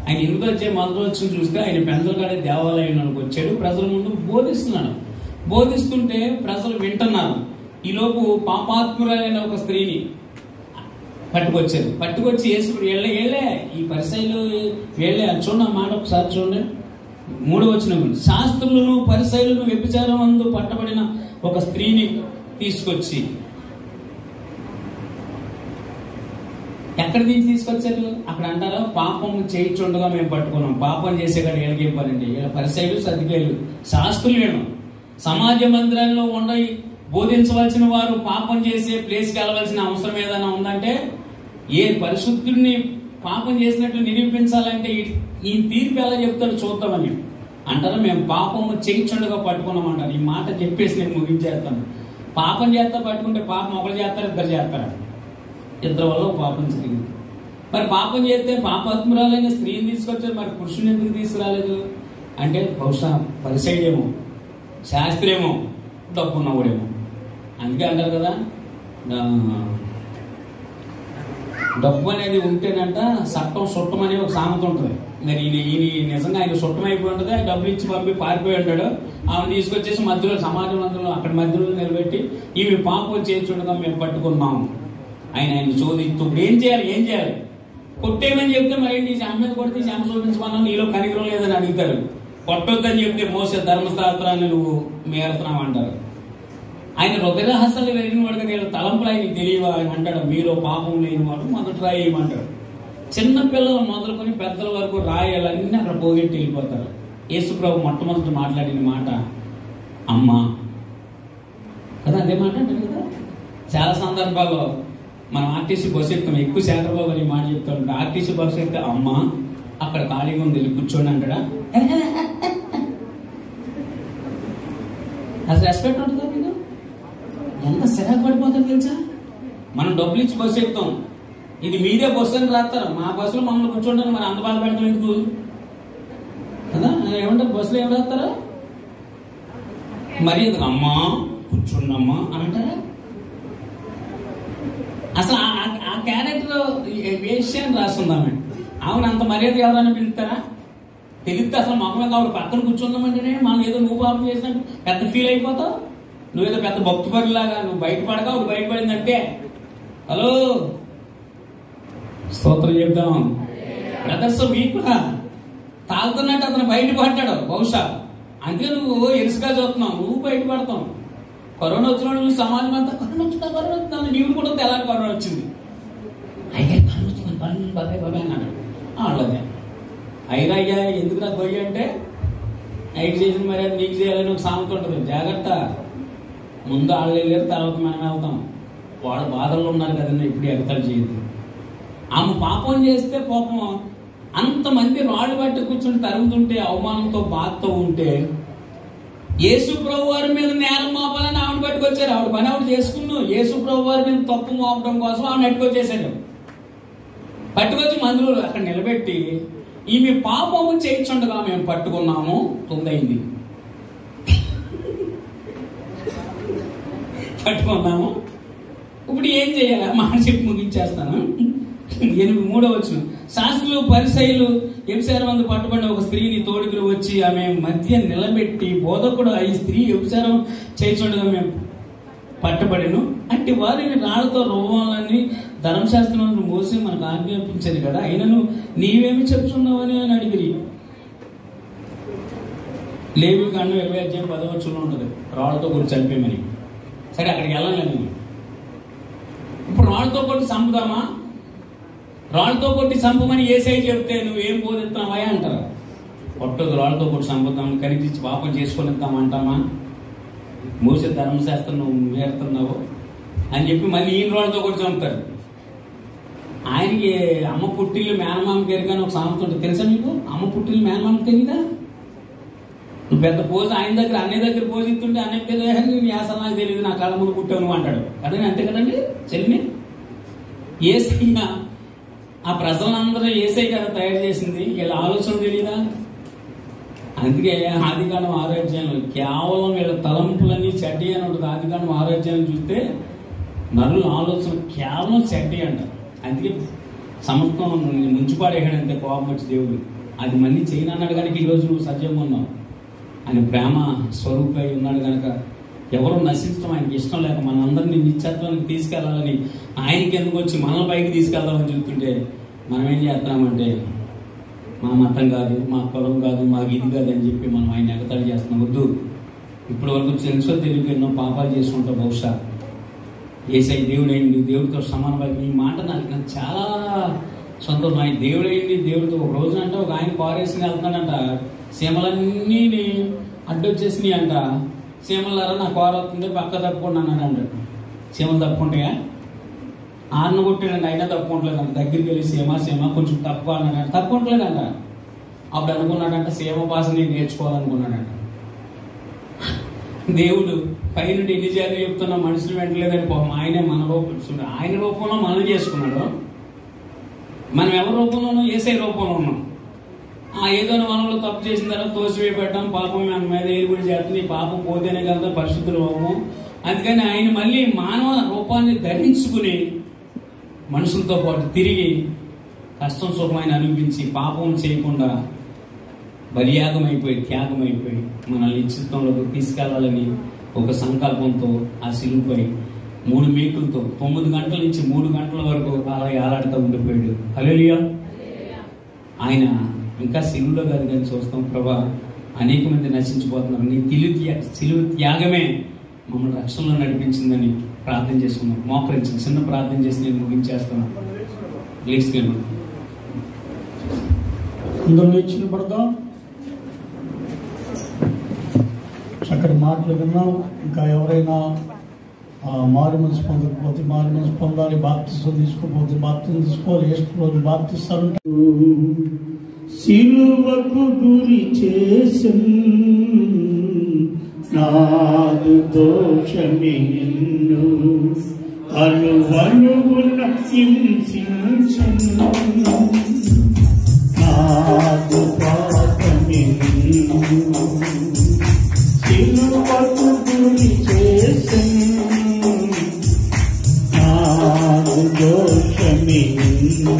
ఆయన ఎందుకు వచ్చే మొదలు వచ్చి చూస్తే ఆయన పెందలకాడే దేవాలయంలోకి వచ్చాడు. ప్రజల ముందు బోధిస్తున్నాడు. బోధిస్తుంటే ప్రజలు వింటున్నారు. ఈలోపు పాపాత్మురాలైన ఒక స్త్రీని పట్టుకొచ్చారు. పట్టుకొచ్చి యేసు వెళ్ళే ఈ పరిసయ్యులు వెళ్ళే చూడండి ఆ మాట ఒకసారి చూడండి. 3వ వచనం, శాస్త్రులను పరిసయ్యులను వ్యభిచారం అందు పట్టబడిన ఒక స్త్రీని తీసుకొచ్చి, ఎక్కడ తీసుకొచ్చారు? అక్కడ అంటారా, పాపం చేయించుండగా మేము పట్టుకున్నాం. పాపం చేసే కాడ వీళ్ళకి ఏం పనండి? వీళ్ళ పరిసయ్యులు సద్దుకేయులు శాస్త్రులు వీళ్ళు సమాజ మందిరాల్లో ఉండి బోధించవలసిన వారు పాపం చేసే ప్లేస్కి వెళ్ళవలసిన అవసరం ఏదైనా ఉందంటే, ఏ పరిశుద్ధుడిని పాపం చేసినట్లు నిరూపించాలంటే ఈ తీర్పు ఎలా చెప్తాడు చూద్దామని అంటారా. మేము పాపము చేయించుండగా పట్టుకున్నామంటారు. ఈ మాట చెప్పేసి నేను ముగించేస్తాను. పాపం చేస్తా పట్టుకుంటే పాపం ఒకరు చేస్తారు, ఇద్దరు చేస్తారు. ఇద్దరు వల్ల పాపం జరిగింది. మరి పాపం చేస్తే పాపాత్మురాలైన స్త్రీని తీసుకొచ్చారు, మరి పురుషుని ఎందుకు తీసుకురాలేదు అంటే బహుశా పరిసయ్యుడేమో, శాస్త్రేమో, డబ్బున్నవాడేమో. అందుకే అంటారు కదా, డబ్బు అనేది ఉంటేనంట చట్టం సుట్టం అనే ఒక సామెత ఉంటుంది. మరి ఈయన నిజంగా ఆయన సుట్టం అయిపోయి ఉంటుంది. డబ్బులు ఇచ్చి పంపి పారిపోయి ఉంటాడు. ఆమె తీసుకొచ్చేసి మధ్యలో సమాజం మధ్యలో అక్కడ మధ్యలో నిలబెట్టి ఈమె పాపం చేయించుండగా మేము పట్టుకున్నాము. ఆయన చోదిస్తూ ఇప్పుడు ఏం చేయాలి కొట్టేమని చెప్తే మరి ఏంటి అమ్మ మీద కొడితే అమ్మ చూపించమన్నా నీలో కనికరం లేదని అడుగుతారు. కొట్టొద్దని చెప్తే మోసే ధర్మశాస్త్రాన్ని నువ్వు మేరుతున్నావు అంటారు. ఆయన హృదయరహస్యాలు వెలిగిన వాడు కదా, వీళ్ళ తలంపులు ఆయనకి తెలియవా ఆయన అంటాడు. మీలో పాపం లేని వాడు మొదట రాయేయమంటాడు. చిన్న పిల్లలు మొదలుకొని పెద్దల వరకు రాయాలన్నీ అక్కడ పోగొట్టి వెళ్ళిపోతారు. యేసుప్రభు మొట్టమొదటి మాట్లాడిన మాట అమ్మ కదా, అదే మాట అంటారు కదా. చాలా సందర్భాల్లో మనం ఆర్టీసీ బస్సు ఎక్కుతాం, ఎక్కువ చంద్రబాబు అని మాట చెప్తా ఉంటాడు. ఆర్టీసీ బస్సు ఎక్కితే అమ్మ అక్కడ ఖాళీగా ఉంది వెళ్ళి కూర్చోండి అంటాడా. అసలు రెస్పెక్ట్ ఉంటుందా మీకు? ఎంత సిరాకు పడిపోతుంది తెలుసా. మనం డబ్బులు ఇచ్చి బస్సు ఎక్కుతాం, ఇది మీదే బస్సు అని రాస్తారు. మా బస్సులో మమ్మల్ని కూర్చోండి మరి అంత బాధ పెడతాం ఎందుకు కదా. ఏమంటారు బస్సులో ఏం రాస్తారా, మరి ఎందుకు అమ్మా కూర్చోండమ్మా అని అంటారా. అసలు ఆ క్యారెక్టర్ వేష్యాన్ని రాస్తుందామె. ఆమెను అంత మర్యాద ఎవరైనా పిలుస్తారా? తెలిస్తే అసలు మొహమే కావాలి పక్కన కూర్చుందామంటేనే మనం ఏదో నువ్వు పాపం చేసినట్టు పెద్ద ఫీల్ అయిపోతావు. నువ్వేదో పెద్ద భక్తి పరులాగా నువ్వు బయటపడగా ఒకటి బయటపడిందంటే హలో స్తోత్రం చెప్దాం. బ్రదర్స్ మీకు కూడా తాగుతున్నట్టు అతను బయటపడ్డాడు బహుశా, అందుకే నువ్వు ఎరుసుగా చూస్తున్నావు, నువ్వు బయటపడతావు. కరోనా వచ్చినప్పుడు నువ్వు సమాజం అంతా కరోనా వచ్చిందా నీవు కూడా తెల్లారి కరోనా వచ్చింది. అయితే కరోనా వచ్చింది బాబాయ్ బాబాయ్ అన్నాడు. వాళ్ళదే అయ్యా ఎందుకు నాకు పోయి అంటే నైట్ చేసిన మరి అది నీకు చేయాలని ఒక సామెత ఉంటుంది. జాగ్రత్త, ముందు వాళ్ళు వెళ్ళారు తర్వాత మనం వెళ్తాం. వాళ్ళ బాధల్లో ఉన్నారు కదండి, ఇప్పుడు ఎగతాలు చేయదు. ఆమె పాపం చేస్తే పాపం అంతమంది రాళ్ళు పట్టి కూర్చుని తరుగుతుంటే అవమానంతో బాధతో ఉంటే యేసు ప్రభు వారి మీద నేరం మోపాలని ఆవిడ పట్టుకొచ్చారు. ఆవిడ పని ఆవిడ చేసుకున్నావు. యేసు ప్రభు వారి మీద తప్పు మోపడం కోసం ఆవిడ నెట్టుకొచ్చేసాడు. పట్టుకొచ్చి మందులు అక్కడ నిలబెట్టి ఈమె పాపము చేయించుండగా మేము పట్టుకున్నాము. 9 అయింది పట్టుకున్నాము. ఇప్పుడు ఏం చేయాలి మాట చెప్పి ముగించేస్తాను. 3వ వచనం, శాస్త్రులు పరిసయ్యులు వ్యభిచారం మందు పట్టుబడిన ఒక స్త్రీని తోడుకుని వచ్చి ఆమె మధ్య నిలబెట్టి బోధకుడు ఈ స్త్రీ వ్యభిచారం చేయించుండగా మేము పట్టబడిను అంటే వారిని రాళ్లతో రువ్వాలని ధర్మశాస్త్రం మోసి మనకు ఆజ్ఞాపించింది కదా, అయినను నీవేమి చెప్తున్నావని అని అడిగిరి. లేవి కాండం 20:10 ఉంటుంది, రాళ్లతో కొట్టి చంపేమని. సరే అక్కడికి వెళ్ళాలి నేను. ఇప్పుడు రాళ్లతో కొట్టి చంపుదామా? రాళ్ళతో కొట్టి చంపమని ఏసై చెప్తే నువ్వేం బోధిస్తున్నావా అంటారు. కొట్టదు, రాళ్ళతో కొట్టి చంపుతాము కనిపించి పాపం చేసుకొని ఇద్దామంటామా? మోసే ధర్మశాస్త్రం నువ్వు మేరుతున్నావు అని చెప్పి మళ్ళీ ఈయన రాళ్ళతో కొట్టి చంపుతారు. ఆయనకి అమ్మ పుట్టిల్లు మేనమామ పెరిగాని ఒక సామెత ఉంటుంది తెలుసా మీకు? అమ్మ పుట్టిల్లు మేనమామ తెలియదా? నువ్వు పెద్ద పోజు ఆయన దగ్గర అన్నయ్య దగ్గర పోజు ఇస్తుంటే అన్నయ్య తెలియదు, నీ అసలు నాకు తెలియదు, నా కళ్ళ ముందు పుట్టావు నువ్వు అంటాడు కదండి. అంతే కదండి చెల్లిని. ఏసైనా ఆ ప్రజలందరూ ఏసై కదా తయారు చేసింది, వీళ్ళ ఆలోచన తెలియదా? అందుకే ఆదికాండం 6వ అధ్యాయంలో కేవలం వీళ్ళ తలంపులన్నీ చెడ్డి అని ఉంటుంది. ఆదికాండం 6వ అధ్యాయం చూస్తే నరుల ఆలోచన కేవలం చెడ్డే అంట. అందుకే సమస్తం ముంచిపాడేయడంతే కోపం వచ్చి దేవుడు. అది మళ్ళీ చేయను అన్నాడు కనుక ఈరోజు నువ్వు సజీవంగా ఉన్నావు. ఆయన ప్రేమ స్వరూపై ఉన్నాడు కనుక ఎవరు నశించడం ఆయనకి ఇష్టం లేక మనందరినీ నిత్యత్వానికి తీసుకెళ్లాలని ఆయనకి ఎందుకు వచ్చి మనల్ని పైకి తీసుకెళ్దామని చెప్తుంటే మనం ఏం చేస్తున్నామంటే మా మతం కాదు, మా కులం కాదు, మాకు ఇది కాదు అని చెప్పి మనం ఆయన ఎగతాళి చేస్తున్నాం. వద్దు. ఇప్పటి వరకు తెలుసో తెలియక ఎన్నో పాపాలు చేసుకుంటాం. బహుశా యేసయ్య దేవుడైంది, దేవుడితో సమానమై ఈ మాట నాకు చాలా సంతోషం. ఆయన దేవుడైంది, దేవుడితో ఒక రోజునంట ఒక ఆయన కారేసుకుని వెళ్తాడంట, సీమలన్నీ అడ్డొచ్చేసినాయి అంట. సీమలారా నా కారు వస్తుంది పక్క తప్పుకున్నాను అంట. సీమలు తప్పుకుంటాయా? ఆన్న కొట్టాడంట, అయినా తప్పుకుంటలేదంట. దగ్గరికి వెళ్ళి సీమ కొంచెం తక్కువ అన్నాడంట, తప్పుకుంటలేదంట. అప్పుడు అనుకున్నాడంట సీమ భాష నేను నేర్చుకోవాలనుకున్నాడంట. దేవుడు పైనుండి ఎన్ని చేయాలి చెప్తున్నా మనుషులు వెంటలేదని పోవం. ఆయనే మన రూపం, ఆయన రూపంలో మనం చేసుకున్నాడు. మనం ఎవరి రూపంలోనూ యేసయ్య రూపంలో ఉన్నాం. ఏదో మనలో తప్పు చేసిన తర్వాత తోసివేయబడ్డాం, పాపం మన మీద ఏలుబడి చేస్తుంది. పాపం పోతేనే కదా పరిశుద్ధులు అవ్వము. అందుకని ఆయన మళ్ళీ మానవ రూపాన్ని ధరించుకుని మనుషులతో పాటు తిరిగి కష్టం సుఖమైన అనిపించి పాపం చేయకుండా బలియాగం అయిపోయి త్యాగం అయిపోయి మనల్ని నిశ్చిత్వంలోకి తీసుకెళ్లాలని ఒక సంకల్పంతో ఆ శిలువపై 3 మేకులతో 9 గంటల నుంచి 3 గంటల వరకు అలా ఏలాడుతూ ఉండిపోయాడు. హల్లెలూయా. ఆయన ఇంకా శిలువలో కాదు కానీ చూస్తాం ప్రభా అనేక మంది నశించిపోతున్నారు, నీ శిలువ త్యాగమే మమ్మల్ని రక్షణలో నడిపించిందని ప్రార్థన చేసుకున్నాం. మోకరించి చిన్న ప్రార్థన చేసి నేను ముగించేస్తున్నాను. ప్లీజ్ అందరూ లేచి పడదాం. చక్కటి మాటలు విన్నాం. ఇంకా ఎవరైనా మారు మనసు పొందకపోతే మారు మనసు పొందాలి, బాప్తిసం తీసుకోకపోతే బాప్తిసం తీసుకోవాలి. రోజు బాప్తిస్తారంటే సిలువకు గురి చేసి నాదు దోషమే నిన్ను అనువనువున హింసించను, నాదు పాపమే నిన్ను సిలువకు గురి చేసి నాదు దోషమే నిన్ను